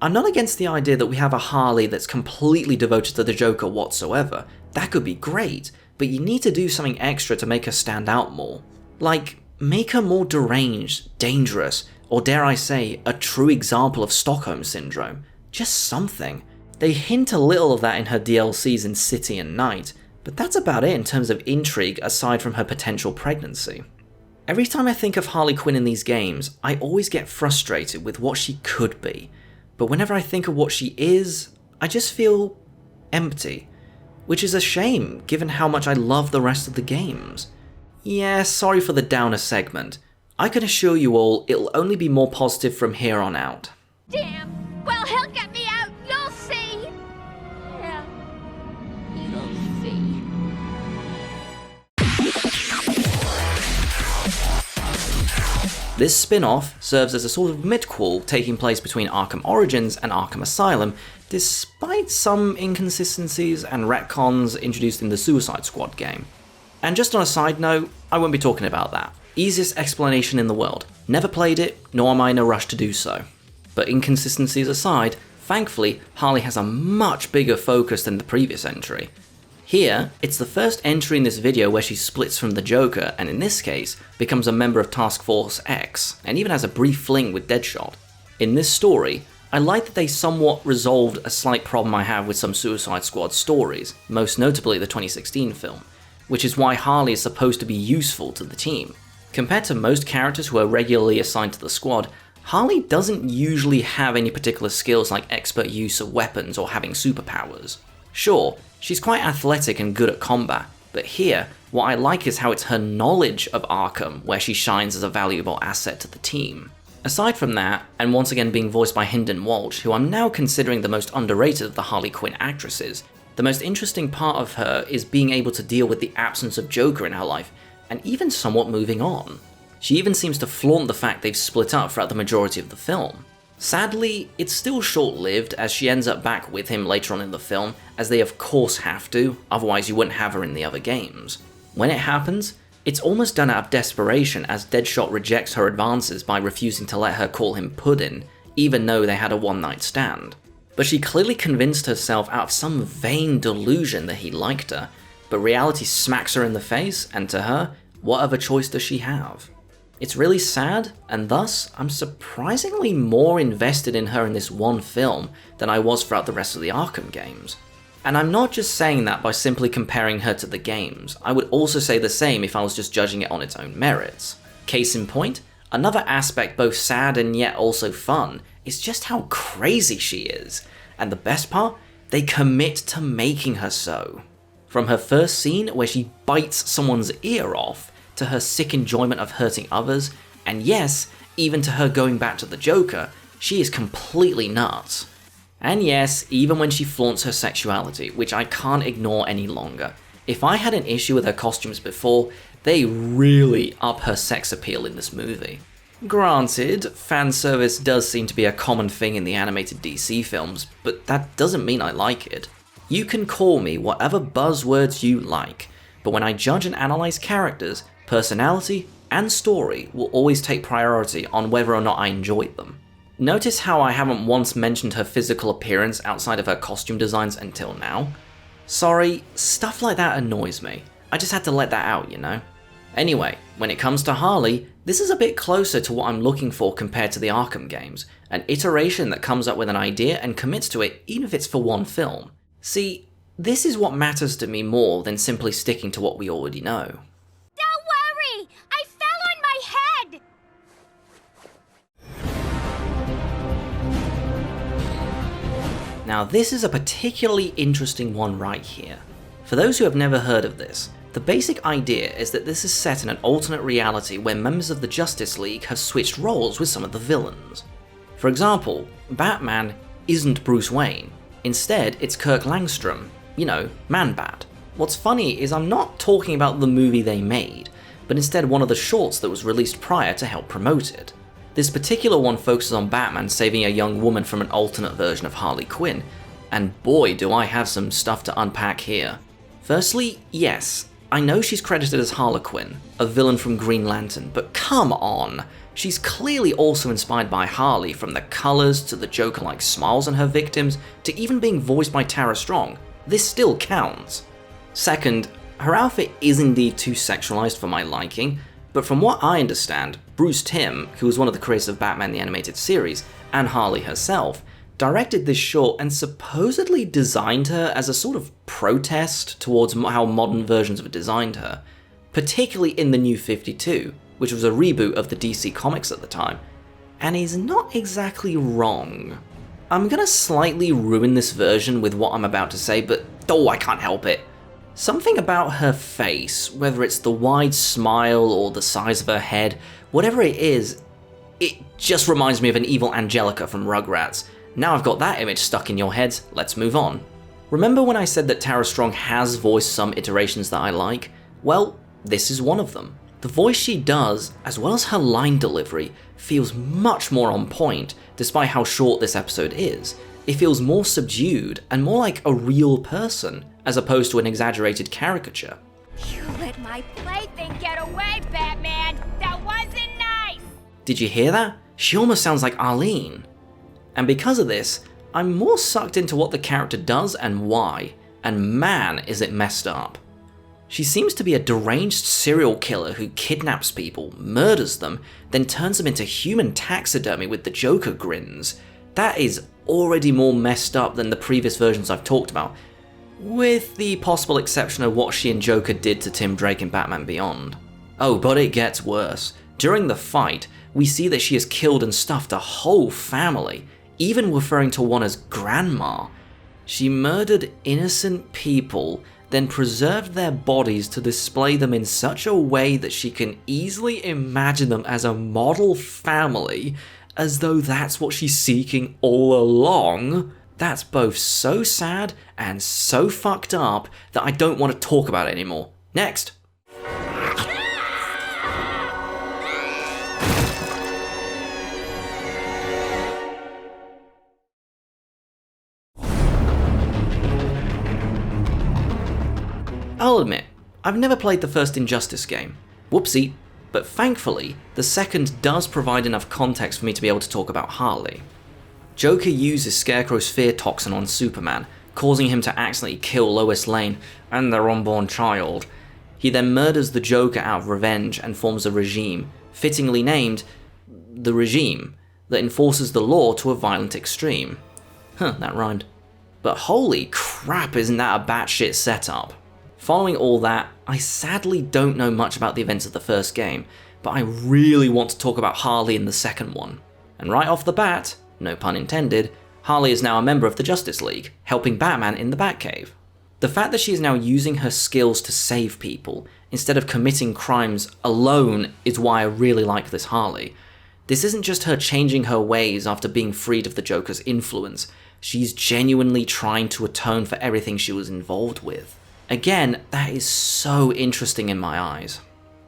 I'm not against the idea that we have a Harley that's completely devoted to the Joker whatsoever. That could be great, but you need to do something extra to make her stand out more. Like, make her more deranged, dangerous, or dare I say, a true example of Stockholm Syndrome. Just something. They hint a little of that in her DLCs in City and Night, but that's about it in terms of intrigue aside from her potential pregnancy. Every time I think of Harley Quinn in these games, I always get frustrated with what she could be. But whenever I think of what she is, I just feel empty. Which is a shame, given how much I love the rest of the games. Yeah, sorry for the downer segment. I can assure you all, it'll only be more positive from here on out. Damn! Well, he'll get me out, you'll see! This spin-off serves as a sort of midquel taking place between Arkham Origins and Arkham Asylum, despite some inconsistencies and retcons introduced in the Suicide Squad game. And just on a side note, I won't be talking about that. Easiest explanation in the world. Never played it, nor am I in a rush to do so. But inconsistencies aside, thankfully, Harley has a much bigger focus than the previous entry. Here, it's the first entry in this video where she splits from the Joker, and in this case, becomes a member of Task Force X, and even has a brief fling with Deadshot. In this story, I like that they somewhat resolved a slight problem I have with some Suicide Squad stories, most notably the 2016 film, which is why Harley is supposed to be useful to the team. Compared to most characters who are regularly assigned to the squad, Harley doesn't usually have any particular skills like expert use of weapons or having superpowers. Sure, she's quite athletic and good at combat, but here, what I like is how it's her knowledge of Arkham where she shines as a valuable asset to the team. Aside from that, and once again being voiced by Hynden Walsh, who I'm now considering the most underrated of the Harley Quinn actresses, the most interesting part of her is being able to deal with the absence of Joker in her life, and even somewhat moving on. She even seems to flaunt the fact they've split up throughout the majority of the film. Sadly, it's still short-lived as she ends up back with him later on in the film, as they of course have to, otherwise you wouldn't have her in the other games. When it happens, it's almost done out of desperation as Deadshot rejects her advances by refusing to let her call him Puddin', even though they had a one-night stand. But she clearly convinced herself out of some vain delusion that he liked her, but reality smacks her in the face, and to her, what other choice does she have? It's really sad, and thus, I'm surprisingly more invested in her in this one film than I was throughout the rest of the Arkham games. And I'm not just saying that by simply comparing her to the games, I would also say the same if I was just judging it on its own merits. Case in point, another aspect both sad and yet also fun is just how crazy she is, and the best part, they commit to making her so. From her first scene where she bites someone's ear off, to her sick enjoyment of hurting others, and yes, even to her going back to the Joker, she is completely nuts. And yes, even when she flaunts her sexuality, which I can't ignore any longer. If I had an issue with her costumes before, they really up her sex appeal in this movie. Granted, fan service does seem to be a common thing in the animated DC films, but that doesn't mean I like it. You can call me whatever buzzwords you like, but when I judge and analyze characters, personality and story will always take priority on whether or not I enjoyed them. Notice how I haven't once mentioned her physical appearance outside of her costume designs until now? Sorry, stuff like that annoys me. I just had to let that out, you know? Anyway, when it comes to Harley, this is a bit closer to what I'm looking for compared to the Arkham games, an iteration that comes up with an idea and commits to it even if it's for one film. See, this is what matters to me more than simply sticking to what we already know. Don't worry! I fell on my head! Now this is a particularly interesting one right here. For those who have never heard of this, the basic idea is that this is set in an alternate reality where members of the Justice League have switched roles with some of the villains. For example, Batman isn't Bruce Wayne. Instead, it's Kirk Langstrom, you know, Man-Bat. What's funny is I'm not talking about the movie they made, but instead one of the shorts that was released prior to help promote it. This particular one focuses on Batman saving a young woman from an alternate version of Harley Quinn, and boy do I have some stuff to unpack here. Firstly, yes, I know she's credited as Harlequin, a villain from Green Lantern, but come on! She's clearly also inspired by Harley, from the colours to the Joker-like smiles on her victims, to even being voiced by Tara Strong. This still counts. Second, her outfit is indeed too sexualized for my liking, but from what I understand, Bruce Timm, who was one of the creators of Batman the Animated Series, and Harley herself, directed this short and supposedly designed her as a sort of protest towards how modern versions have designed her, particularly in the New 52, which was a reboot of the DC Comics at the time, and he's not exactly wrong. I'm gonna slightly ruin this version with what I'm about to say, but I can't help it. Something about her face, whether it's the wide smile or the size of her head, whatever it is, it just reminds me of an evil Angelica from Rugrats. Now I've got that image stuck in your heads, let's move on. Remember when I said that Tara Strong has voiced some iterations that I like? Well, this is one of them. The voice she does, as well as her line delivery, feels much more on point, despite how short this episode is. It feels more subdued and more like a real person, as opposed to an exaggerated caricature. You let my plaything get away, Batman! That wasn't nice! Did you hear that? She almost sounds like Arlene. And because of this, I'm more sucked into what the character does and why, and man is it messed up. She seems to be a deranged serial killer who kidnaps people, murders them, then turns them into human taxidermy with the Joker grins. That is already more messed up than the previous versions I've talked about, with the possible exception of what she and Joker did to Tim Drake in Batman Beyond. Oh, but it gets worse. During the fight, we see that she has killed and stuffed a whole family, even referring to one as Grandma. She murdered innocent people, then preserved their bodies to display them in such a way that she can easily imagine them as a model family, as though that's what she's seeking all along. That's both so sad and so fucked up that I don't want to talk about it anymore. Next. I'll admit, I've never played the first Injustice game. Whoopsie. But thankfully, the second does provide enough context for me to be able to talk about Harley. Joker uses Scarecrow's fear toxin on Superman, causing him to accidentally kill Lois Lane and their unborn child. He then murders the Joker out of revenge and forms a regime, fittingly named the Regime, that enforces the law to a violent extreme. That rhymed. But holy crap, isn't that a batshit setup? Following all that, I sadly don't know much about the events of the first game, but I really want to talk about Harley in the second one. And right off the bat, no pun intended, Harley is now a member of the Justice League, helping Batman in the Batcave. The fact that she is now using her skills to save people, instead of committing crimes alone, is why I really like this Harley. This isn't just her changing her ways after being freed of the Joker's influence, she's genuinely trying to atone for everything she was involved with. Again, that is so interesting in my eyes.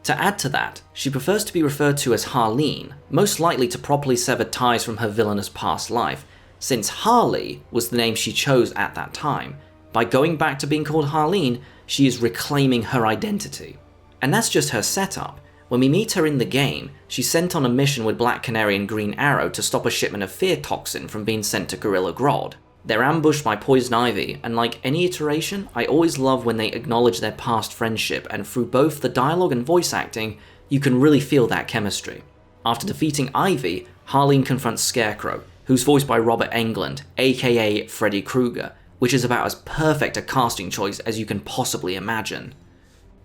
To add to that, she prefers to be referred to as Harleen, most likely to properly sever ties from her villainous past life, since Harley was the name she chose at that time. By going back to being called Harleen, she is reclaiming her identity. And that's just her setup. When we meet her in the game, she's sent on a mission with Black Canary and Green Arrow to stop a shipment of fear toxin from being sent to Gorilla Grodd. They're ambushed by Poison Ivy, and like any iteration, I always love when they acknowledge their past friendship, and through both the dialogue and voice acting, you can really feel that chemistry. After defeating Ivy, Harleen confronts Scarecrow, who's voiced by Robert Englund, aka Freddy Krueger, which is about as perfect a casting choice as you can possibly imagine.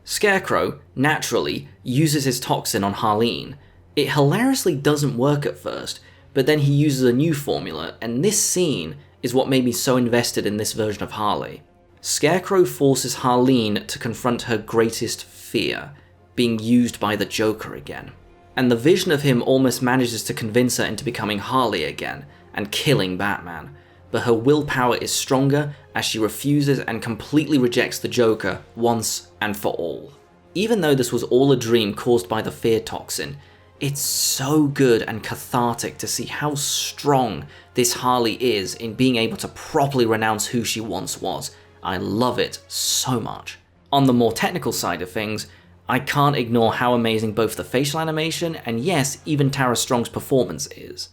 Scarecrow, naturally, uses his toxin on Harleen. It hilariously doesn't work at first, but then he uses a new formula, and this scene is what made me so invested in this version of Harley. Scarecrow forces Harleen to confront her greatest fear, being used by the Joker again. And the vision of him almost manages to convince her into becoming Harley again, and killing Batman. But her willpower is stronger as she refuses and completely rejects the Joker once and for all. Even though this was all a dream caused by the fear toxin, it's so good and cathartic to see how strong this Harley is in being able to properly renounce who she once was. I love it so much. On the more technical side of things, I can't ignore how amazing both the facial animation and yes, even Tara Strong's performance is.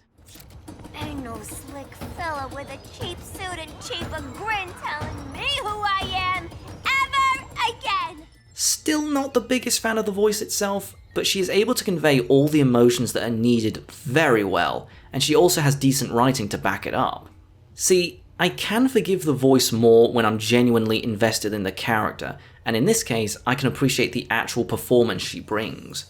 Ain't no slick fella with a cheap suit and cheaper grin telling me who I am ever again! Still not the biggest fan of the voice itself, but she is able to convey all the emotions that are needed very well, and she also has decent writing to back it up. See, I can forgive the voice more when I'm genuinely invested in the character, and in this case, I can appreciate the actual performance she brings.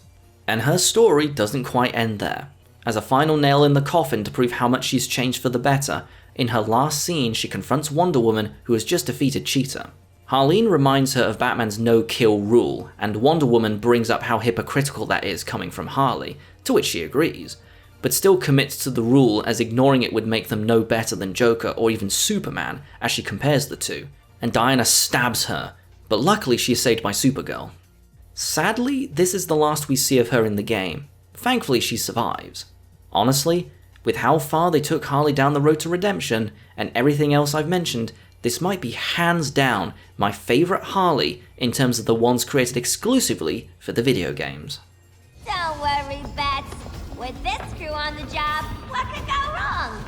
And her story doesn't quite end there. As a final nail in the coffin to prove how much she's changed for the better, in her last scene she confronts Wonder Woman, who has just defeated Cheetah. Harleen reminds her of Batman's no-kill rule, and Wonder Woman brings up how hypocritical that is coming from Harley, to which she agrees, but still commits to the rule as ignoring it would make them no better than Joker or even Superman, as she compares the two, and Diana stabs her, but luckily she is saved by Supergirl. Sadly, this is the last we see of her in the game. Thankfully, she survives. Honestly, with how far they took Harley down the road to redemption, and everything else I've mentioned, this might be hands down my favourite Harley in terms of the ones created exclusively for the video games. Don't worry, Bets. With this crew on the job, what could go wrong?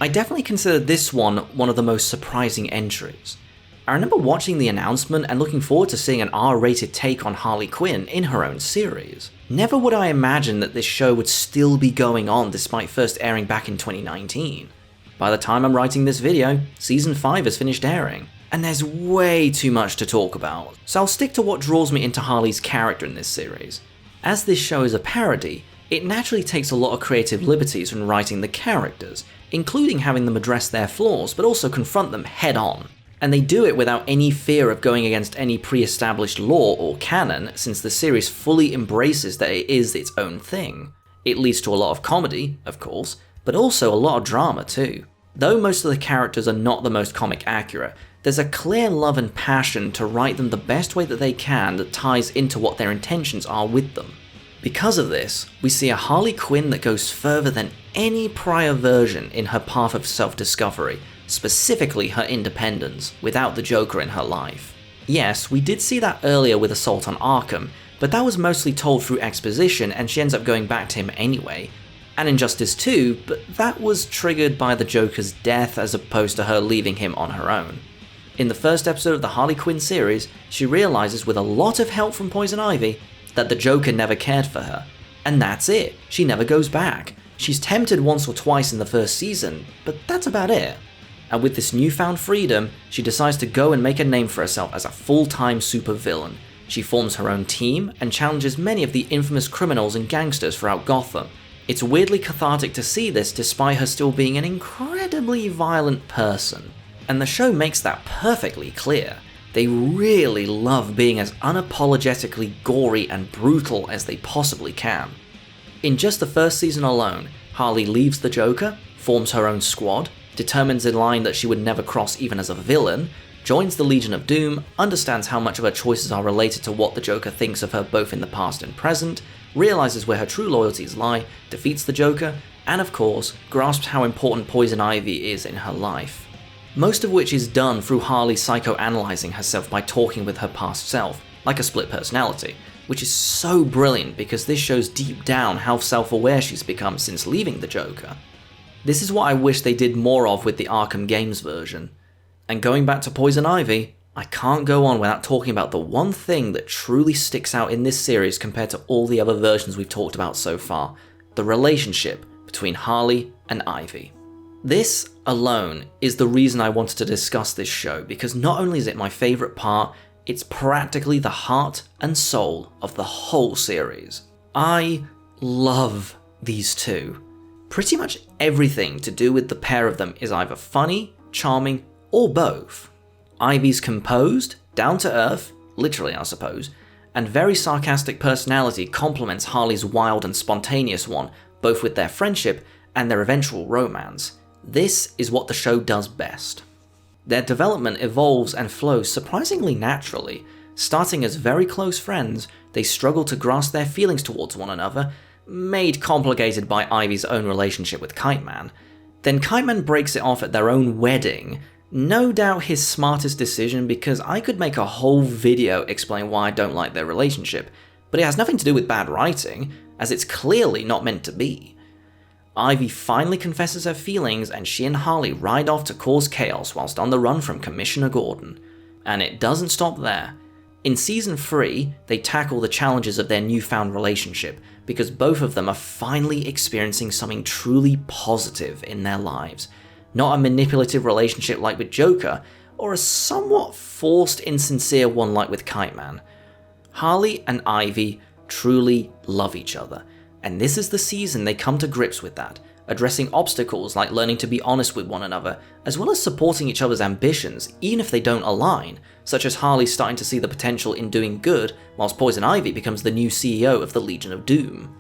I definitely consider this one of the most surprising entries. I remember watching the announcement and looking forward to seeing an R-rated take on Harley Quinn in her own series. Never would I imagine that this show would still be going on despite first airing back in 2019. By the time I'm writing this video, Season 5 has finished airing, and there's way too much to talk about, so I'll stick to what draws me into Harley's character in this series. As this show is a parody, it naturally takes a lot of creative liberties when writing the characters, including having them address their flaws but also confront them head on. And they do it without any fear of going against any pre-established lore or canon, since the series fully embraces that it is its own thing. It leads to a lot of comedy, of course, but also a lot of drama too. Though most of the characters are not the most comic accurate, there's a clear love and passion to write them the best way that they can that ties into what their intentions are with them. Because of this, we see a Harley Quinn that goes further than any prior version in her path of self-discovery, specifically her independence, without the Joker in her life. Yes, we did see that earlier with Assault on Arkham, but that was mostly told through exposition and she ends up going back to him anyway. And Injustice 2, but that was triggered by the Joker's death as opposed to her leaving him on her own. In the first episode of the Harley Quinn series, she realizes with a lot of help from Poison Ivy that the Joker never cared for her. And that's it, she never goes back. She's tempted once or twice in the first season, but that's about it. And with this newfound freedom, she decides to go and make a name for herself as a full-time supervillain. She forms her own team and challenges many of the infamous criminals and gangsters throughout Gotham. It's weirdly cathartic to see this despite her still being an incredibly violent person. And the show makes that perfectly clear. They really love being as unapologetically gory and brutal as they possibly can. In just the first season alone, Harley leaves the Joker, forms her own squad, determines a line that she would never cross even as a villain, joins the Legion of Doom, understands how much of her choices are related to what the Joker thinks of her both in the past and present, realizes where her true loyalties lie, defeats the Joker, and of course, grasps how important Poison Ivy is in her life. Most of which is done through Harley psychoanalyzing herself by talking with her past self, like a split personality, which is so brilliant because this shows deep down how self-aware she's become since leaving the Joker. This is what I wish they did more of with the Arkham Games version. And going back to Poison Ivy, I can't go on without talking about the one thing that truly sticks out in this series compared to all the other versions we've talked about so far, the relationship between Harley and Ivy. This alone is the reason I wanted to discuss this show, because not only is it my favourite part, it's practically the heart and soul of the whole series. I love these two. Pretty much everything to do with the pair of them is either funny, charming, or both. Ivy's composed, down-to-earth, literally I suppose, and very sarcastic personality complements Harley's wild and spontaneous one, both with their friendship and their eventual romance. This is what the show does best. Their development evolves and flows surprisingly naturally. Starting as very close friends, they struggle to grasp their feelings towards one another, made complicated by Ivy's own relationship with Kite Man. Then Kite Man breaks it off at their own wedding. No doubt his smartest decision, because I could make a whole video explain why I don't like their relationship, but it has nothing to do with bad writing, as it's clearly not meant to be. Ivy finally confesses her feelings and she and Harley ride off to cause chaos whilst on the run from Commissioner Gordon. And it doesn't stop there. In Season 3, they tackle the challenges of their newfound relationship, because both of them are finally experiencing something truly positive in their lives. Not a manipulative relationship like with Joker, or a somewhat forced, insincere one like with Kite Man. Harley and Ivy truly love each other, and this is the season they come to grips with that, addressing obstacles like learning to be honest with one another, as well as supporting each other's ambitions, even if they don't align, such as Harley starting to see the potential in doing good, whilst Poison Ivy becomes the new CEO of the Legion of Doom.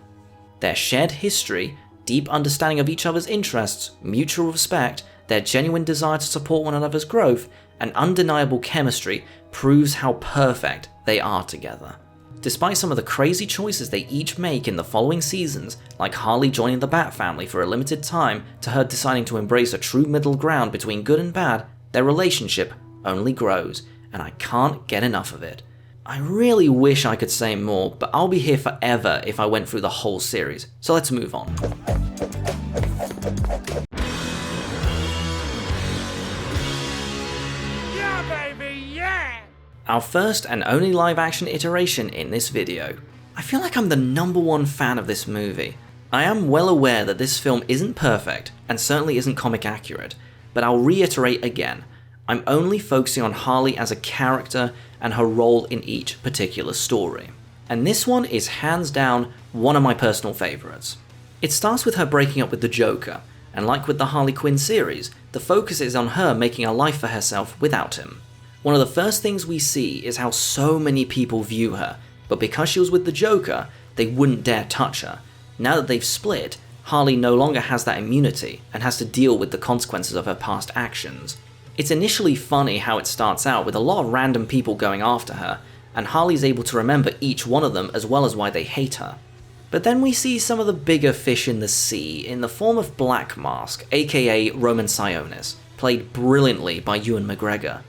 Their shared history, deep understanding of each other's interests, mutual respect, their genuine desire to support one another's growth, and undeniable chemistry proves how perfect they are together. Despite some of the crazy choices they each make in the following seasons, like Harley joining the Bat family for a limited time to her deciding to embrace a true middle ground between good and bad, their relationship only grows, and I can't get enough of it. I really wish I could say more, but I'll be here forever if I went through the whole series, so let's move on. Yeah, baby, yeah! Our first and only live action iteration in this video. I feel like I'm the #1 fan of this movie. I am well aware that this film isn't perfect, and certainly isn't comic accurate, but I'll reiterate again, I'm only focusing on Harley as a character and her role in each particular story. And this one is hands down one of my personal favourites. It starts with her breaking up with the Joker, and like with the Harley Quinn series, the focus is on her making a life for herself without him. One of the first things we see is how so many people view her, but because she was with the Joker, they wouldn't dare touch her. Now that they've split, Harley no longer has that immunity and has to deal with the consequences of her past actions. It's initially funny how it starts out with a lot of random people going after her, and Harley's able to remember each one of them as well as why they hate her. But then we see some of the bigger fish in the sea in the form of Black Mask, aka Roman Sionis, played brilliantly by Ewan McGregor.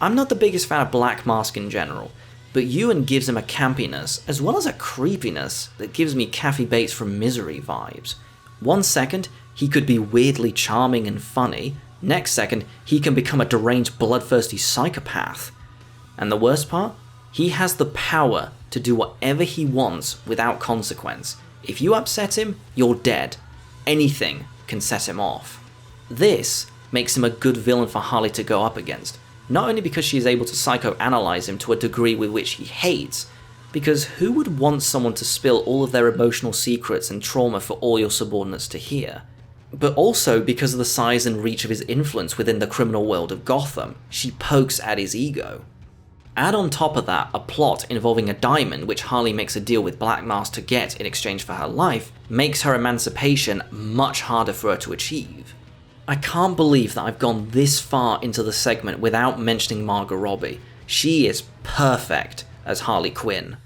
I'm not the biggest fan of Black Mask in general, but Ewan gives him a campiness as well as a creepiness that gives me Kathy Bates from Misery vibes. One second, he could be weirdly charming and funny, next second, he can become a deranged, bloodthirsty psychopath. And the worst part? He has the power to do whatever he wants without consequence. If you upset him, you're dead. Anything can set him off. This makes him a good villain for Harley to go up against, not only because she is able to psychoanalyze him to a degree with which he hates, because who would want someone to spill all of their emotional secrets and trauma for all your subordinates to hear? But also because of the size and reach of his influence within the criminal world of Gotham, she pokes at his ego. Add on top of that a plot involving a diamond which Harley makes a deal with Black Mask to get in exchange for her life, makes her emancipation much harder for her to achieve. I can't believe that I've gone this far into the segment without mentioning Margot Robbie. She is perfect as Harley Quinn.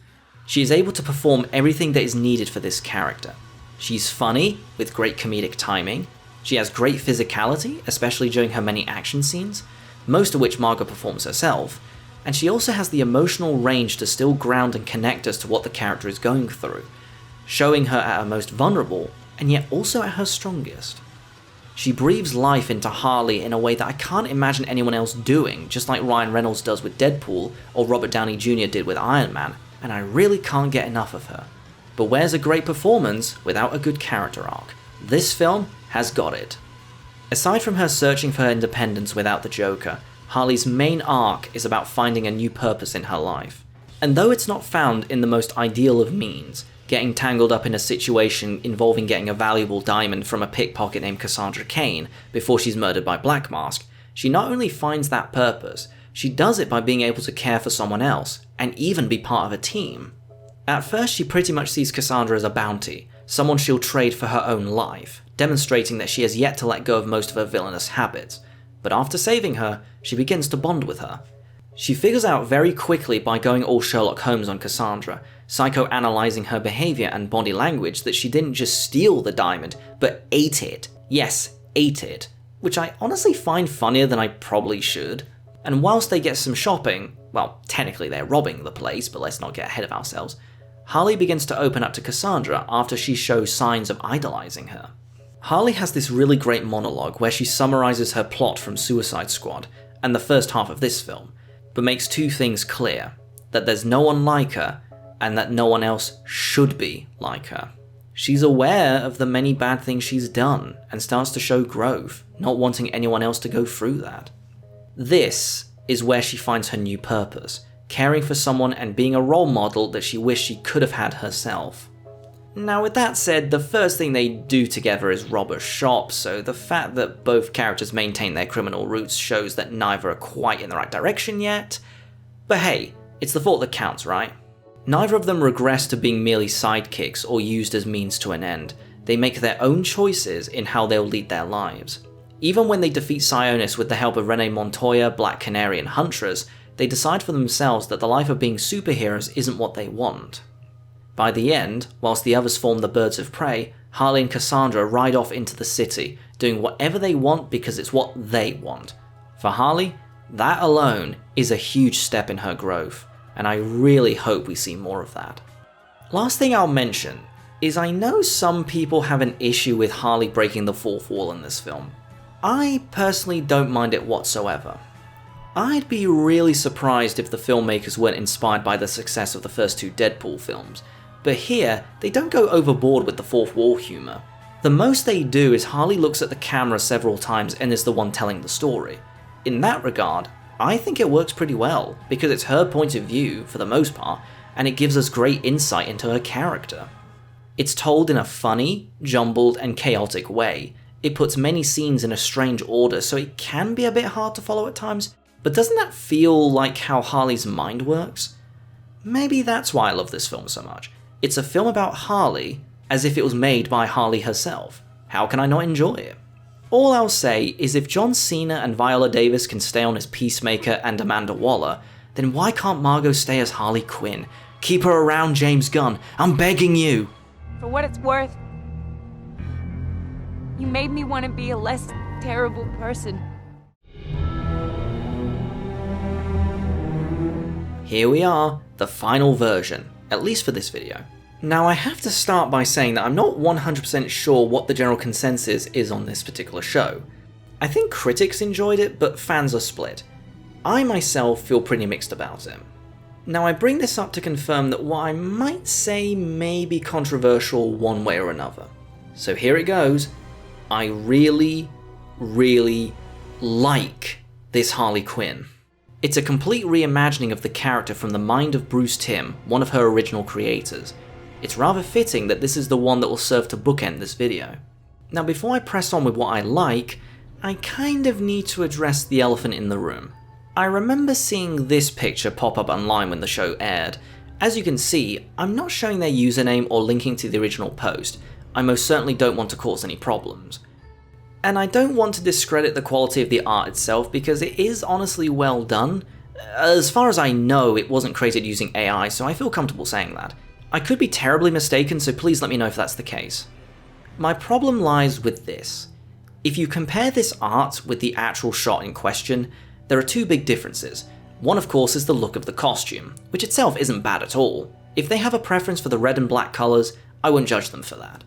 She is able to perform everything that is needed for this character. She's funny, with great comedic timing. She has great physicality, especially during her many action scenes, most of which Margot performs herself, and she also has the emotional range to still ground and connect us to what the character is going through, showing her at her most vulnerable, and yet also at her strongest. She breathes life into Harley in a way that I can't imagine anyone else doing, just like Ryan Reynolds does with Deadpool, or Robert Downey Jr. did with Iron Man, and I really can't get enough of her. But where's a great performance without a good character arc? This film has got it. Aside from her searching for her independence without the Joker, Harley's main arc is about finding a new purpose in her life. And though it's not found in the most ideal of means, getting tangled up in a situation involving getting a valuable diamond from a pickpocket named Cassandra Cain before she's murdered by Black Mask, she not only finds that purpose, she does it by being able to care for someone else, and even be part of a team. At first, she pretty much sees Cassandra as a bounty, someone she'll trade for her own life, demonstrating that she has yet to let go of most of her villainous habits. But after saving her, she begins to bond with her. She figures out very quickly by going all Sherlock Holmes on Cassandra, psychoanalyzing her behavior and body language, that she didn't just steal the diamond, but ate it. Yes, ate it. Which I honestly find funnier than I probably should. And whilst they get some shopping, well, technically they're robbing the place, but let's not get ahead of ourselves, Harley begins to open up to Cassandra after she shows signs of idolizing her. Harley has this really great monologue where she summarizes her plot from Suicide Squad and the first half of this film, but makes two things clear: that there's no one like her, and that no one else should be like her. She's aware of the many bad things she's done, and starts to show growth, not wanting anyone else to go through that. This is where she finds her new purpose, caring for someone and being a role model that she wished she could have had herself. Now with that said, the first thing they do together is rob a shop, so the fact that both characters maintain their criminal roots shows that neither are quite in the right direction yet. But hey, it's the thought that counts, right? Neither of them regress to being merely sidekicks or used as means to an end. They make their own choices in how they'll lead their lives. Even when they defeat Sionis with the help of Renee Montoya, Black Canary, and Huntress, they decide for themselves that the life of being superheroes isn't what they want. By the end, whilst the others form the Birds of Prey, Harley and Cassandra ride off into the city, doing whatever they want because it's what they want. For Harley, that alone is a huge step in her growth, and I really hope we see more of that. Last thing I'll mention is I know some people have an issue with Harley breaking the fourth wall in this film. I personally don't mind it whatsoever. I'd be really surprised if the filmmakers weren't inspired by the success of the first two Deadpool films, but here, they don't go overboard with the fourth wall humour. The most they do is Harley looks at the camera several times and is the one telling the story. In that regard, I think it works pretty well, because it's her point of view, for the most part, and it gives us great insight into her character. It's told in a funny, jumbled, and chaotic way. It puts many scenes in a strange order, so it can be a bit hard to follow at times, but doesn't that feel like how Harley's mind works? Maybe that's why I love this film so much. It's a film about Harley, as if it was made by Harley herself. How can I not enjoy it? All I'll say is if John Cena and Viola Davis can stay on as Peacemaker and Amanda Waller, then why can't Margot stay as Harley Quinn? Keep her around, James Gunn. I'm begging you. For what it's worth, you made me want to be a less terrible person. Here we are, the final version, at least for this video. Now I have to start by saying that I'm not 100% sure what the general consensus is on this particular show. I think critics enjoyed it, but fans are split. I myself feel pretty mixed about it. Now I bring this up to confirm that what I might say may be controversial one way or another. So here it goes. I really, really like this Harley Quinn. It's a complete reimagining of the character from the mind of Bruce Timm, one of her original creators. It's rather fitting that this is the one that will serve to bookend this video. Now before I press on with what I like, I kind of need to address the elephant in the room. I remember seeing this picture pop up online when the show aired. As you can see, I'm not showing their username or linking to the original post. I most certainly don't want to cause any problems. And I don't want to discredit the quality of the art itself because it is honestly well done. As far as I know, it wasn't created using AI, so I feel comfortable saying that. I could be terribly mistaken, so please let me know if that's the case. My problem lies with this. If you compare this art with the actual shot in question, there are two big differences. One of course is the look of the costume, which itself isn't bad at all. If they have a preference for the red and black colours, I won't judge them for that.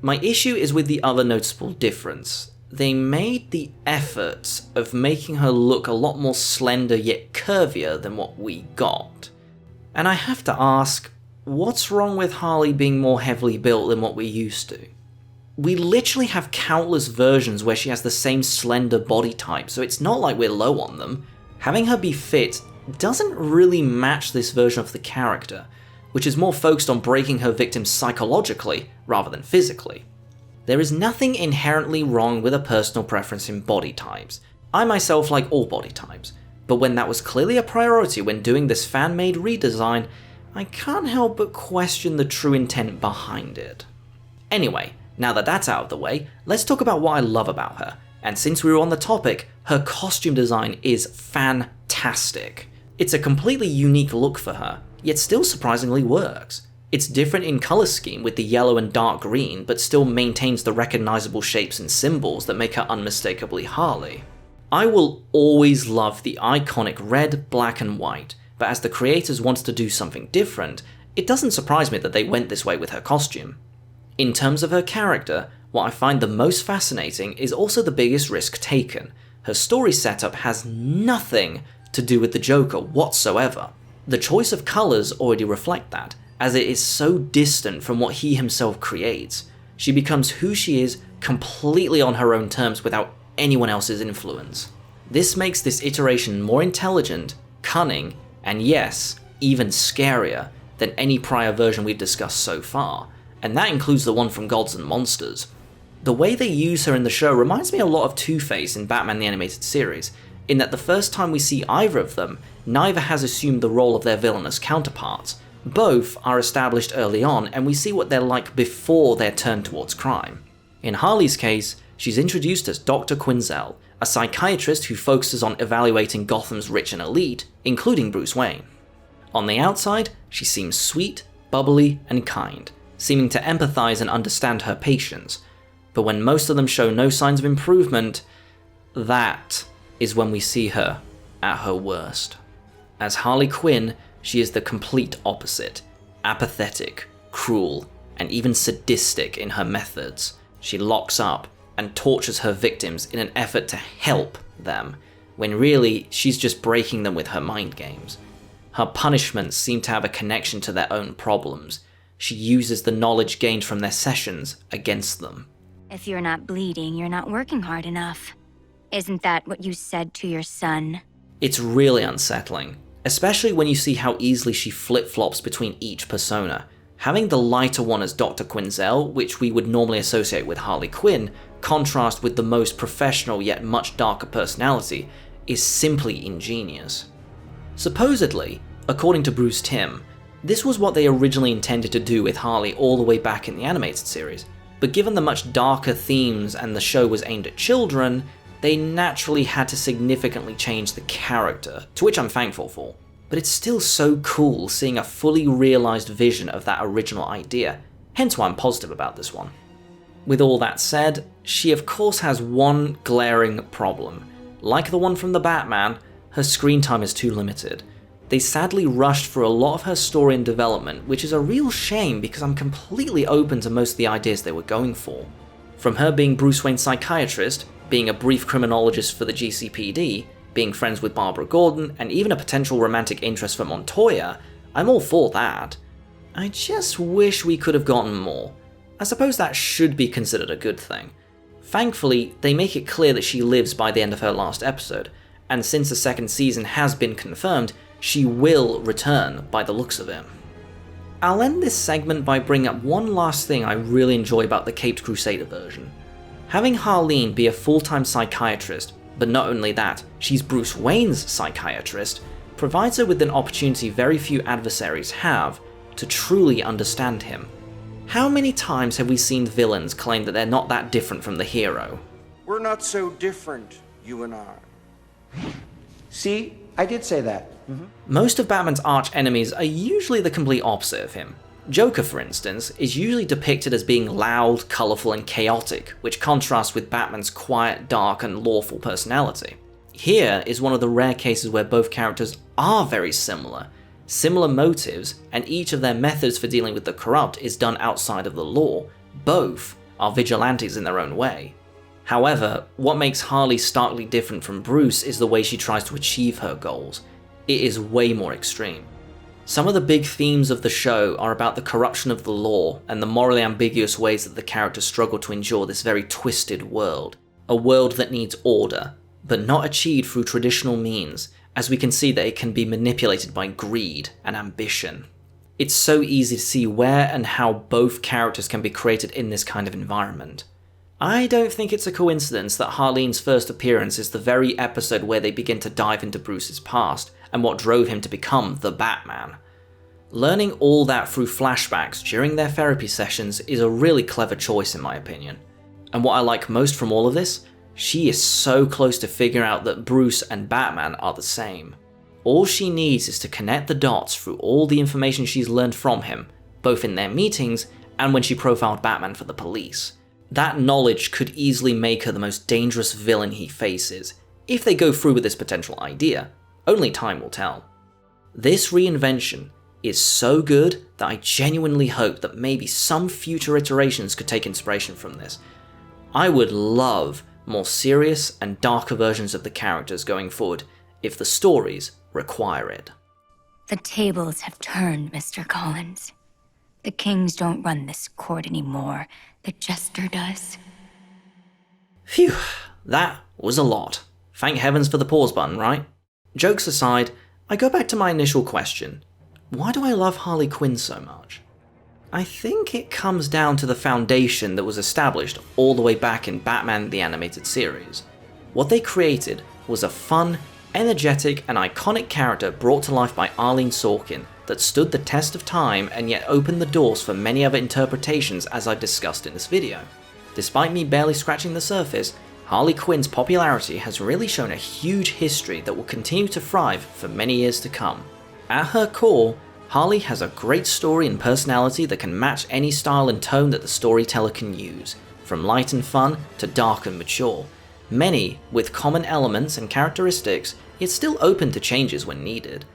My issue is with the other noticeable difference. They made the effort of making her look a lot more slender yet curvier than what we got. And I have to ask, what's wrong with Harley being more heavily built than what we're used to? We literally have countless versions where she has the same slender body type, so it's not like we're low on them. Having her be fit doesn't really match this version of the character, which is more focused on breaking her victims psychologically rather than physically. There is nothing inherently wrong with a personal preference in body types. I myself like all body types, but when that was clearly a priority when doing this fan-made redesign, I can't help but question the true intent behind it. Anyway, now that that's out of the way, let's talk about what I love about her. And since we were on the topic, her costume design is fantastic. It's a completely unique look for her, yet still surprisingly works. It's different in colour scheme with the yellow and dark green, but still maintains the recognisable shapes and symbols that make her unmistakably Harley. I will always love the iconic red, black and white, but as the creators wanted to do something different, it doesn't surprise me that they went this way with her costume. In terms of her character, what I find the most fascinating is also the biggest risk taken. Her story setup has nothing to do with the Joker whatsoever. The choice of colours already reflect that, as it is so distant from what he himself creates. She becomes who she is completely on her own terms without anyone else's influence. This makes this iteration more intelligent, cunning, and yes, even scarier than any prior version we've discussed so far, and that includes the one from Gods and Monsters. The way they use her in the show reminds me a lot of Two-Face in Batman the Animated Series, in that the first time we see either of them, neither has assumed the role of their villainous counterparts. Both are established early on, and we see what they're like before their turn towards crime. In Harley's case, she's introduced as Dr. Quinzel, a psychiatrist who focuses on evaluating Gotham's rich and elite, including Bruce Wayne. On the outside, she seems sweet, bubbly, and kind, seeming to empathize and understand her patients, but when most of them show no signs of improvement, that is when we see her at her worst. As Harley Quinn, she is the complete opposite, apathetic, cruel, and even sadistic in her methods. She locks up and tortures her victims in an effort to help them, when really she's just breaking them with her mind games. Her punishments seem to have a connection to their own problems. She uses the knowledge gained from their sessions against them. If you're not bleeding, you're not working hard enough. Isn't that what you said to your son? It's really unsettling, especially when you see how easily she flip-flops between each persona. Having the lighter one as Dr. Quinzel, which we would normally associate with Harley Quinn, contrast with the most professional yet much darker personality, is simply ingenious. Supposedly, according to Bruce Timm, this was what they originally intended to do with Harley all the way back in the animated series, but given the much darker themes and the show was aimed at children, they naturally had to significantly change the character, to which I'm thankful for. But it's still so cool seeing a fully realised vision of that original idea, hence why I'm positive about this one. With all that said, she of course has one glaring problem. Like the one from the Batman, her screen time is too limited. They sadly rushed through a lot of her story and development, which is a real shame because I'm completely open to most of the ideas they were going for. From her being Bruce Wayne's psychiatrist, being a brief criminologist for the GCPD, being friends with Barbara Gordon, and even a potential romantic interest for Montoya, I'm all for that. I just wish we could have gotten more. I suppose that should be considered a good thing. Thankfully, they make it clear that she lives by the end of her last episode, and since the second season has been confirmed, she will return by the looks of it. I'll end this segment by bringing up one last thing I really enjoy about the Caped Crusader version. Having Harleen be a full-time psychiatrist, but not only that, she's Bruce Wayne's psychiatrist, provides her with an opportunity very few adversaries have to truly understand him. How many times have we seen villains claim that they're not that different from the hero? We're not so different, you and I. See, I did say that. Most of Batman's arch enemies are usually the complete opposite of him. Joker, for instance, is usually depicted as being loud, colourful, and chaotic, which contrasts with Batman's quiet, dark, and lawful personality. Here is one of the rare cases where both characters are very similar motives, and each of their methods for dealing with the corrupt is done outside of the law. Both are vigilantes in their own way. However, what makes Harley starkly different from Bruce is the way she tries to achieve her goals. It is way more extreme. Some of the big themes of the show are about the corruption of the law and the morally ambiguous ways that the characters struggle to endure this very twisted world. A world that needs order, but not achieved through traditional means, as we can see that it can be manipulated by greed and ambition. It's so easy to see where and how both characters can be created in this kind of environment. I don't think it's a coincidence that Harleen's first appearance is the very episode where they begin to dive into Bruce's past and what drove him to become the Batman. Learning all that through flashbacks during their therapy sessions is a really clever choice in my opinion. And what I like most from all of this, she is so close to figuring out that Bruce and Batman are the same. All she needs is to connect the dots through all the information she's learned from him, both in their meetings and when she profiled Batman for the police. That knowledge could easily make her the most dangerous villain he faces, if they go through with this potential idea. Only time will tell. This reinvention is so good that I genuinely hope that maybe some future iterations could take inspiration from this. I would love more serious and darker versions of the characters going forward if the stories require it. The tables have turned, Mr. Collins. The kings don't run this court anymore. The jester does. Phew, that was a lot. Thank heavens for the pause button, right? Jokes aside, I go back to my initial question. Why do I love Harley Quinn so much? I think it comes down to the foundation that was established all the way back in Batman the Animated Series. What they created was a fun, energetic, and iconic character brought to life by Arlene Sorkin that stood the test of time and yet opened the doors for many other interpretations as I've discussed in this video. Despite me barely scratching the surface, Harley Quinn's popularity has really shown a huge history that will continue to thrive for many years to come. At her core, Harley has a great story and personality that can match any style and tone that the storyteller can use, from light and fun to dark and mature. Many with common elements and characteristics, yet still open to changes when needed.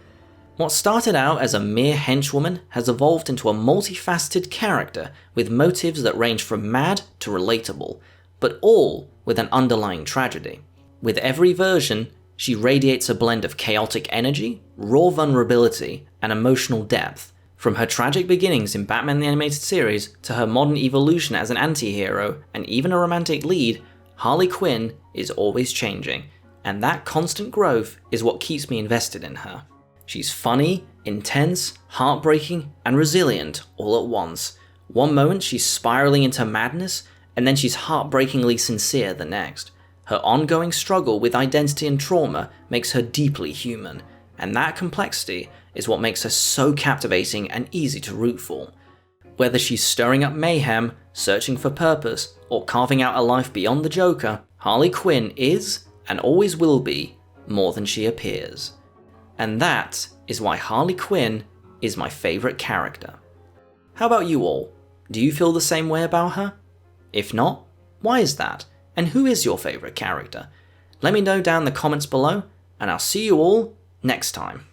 What started out as a mere henchwoman has evolved into a multifaceted character with motives that range from mad to relatable, but all with an underlying tragedy. With every version, she radiates a blend of chaotic energy, raw vulnerability, and emotional depth. From her tragic beginnings in Batman the Animated Series to her modern evolution as an anti-hero and even a romantic lead, Harley Quinn is always changing, and that constant growth is what keeps me invested in her. She's funny, intense, heartbreaking, and resilient all at once. One moment she's spiraling into madness, and then she's heartbreakingly sincere the next. Her ongoing struggle with identity and trauma makes her deeply human, and that complexity is what makes her so captivating and easy to root for. Whether she's stirring up mayhem, searching for purpose, or carving out a life beyond the Joker, Harley Quinn is, and always will be, more than she appears. And that is why Harley Quinn is my favourite character. How about you all? Do you feel the same way about her? If not, why is that? And who is your favourite character? Let me know down in the comments below, and I'll see you all next time.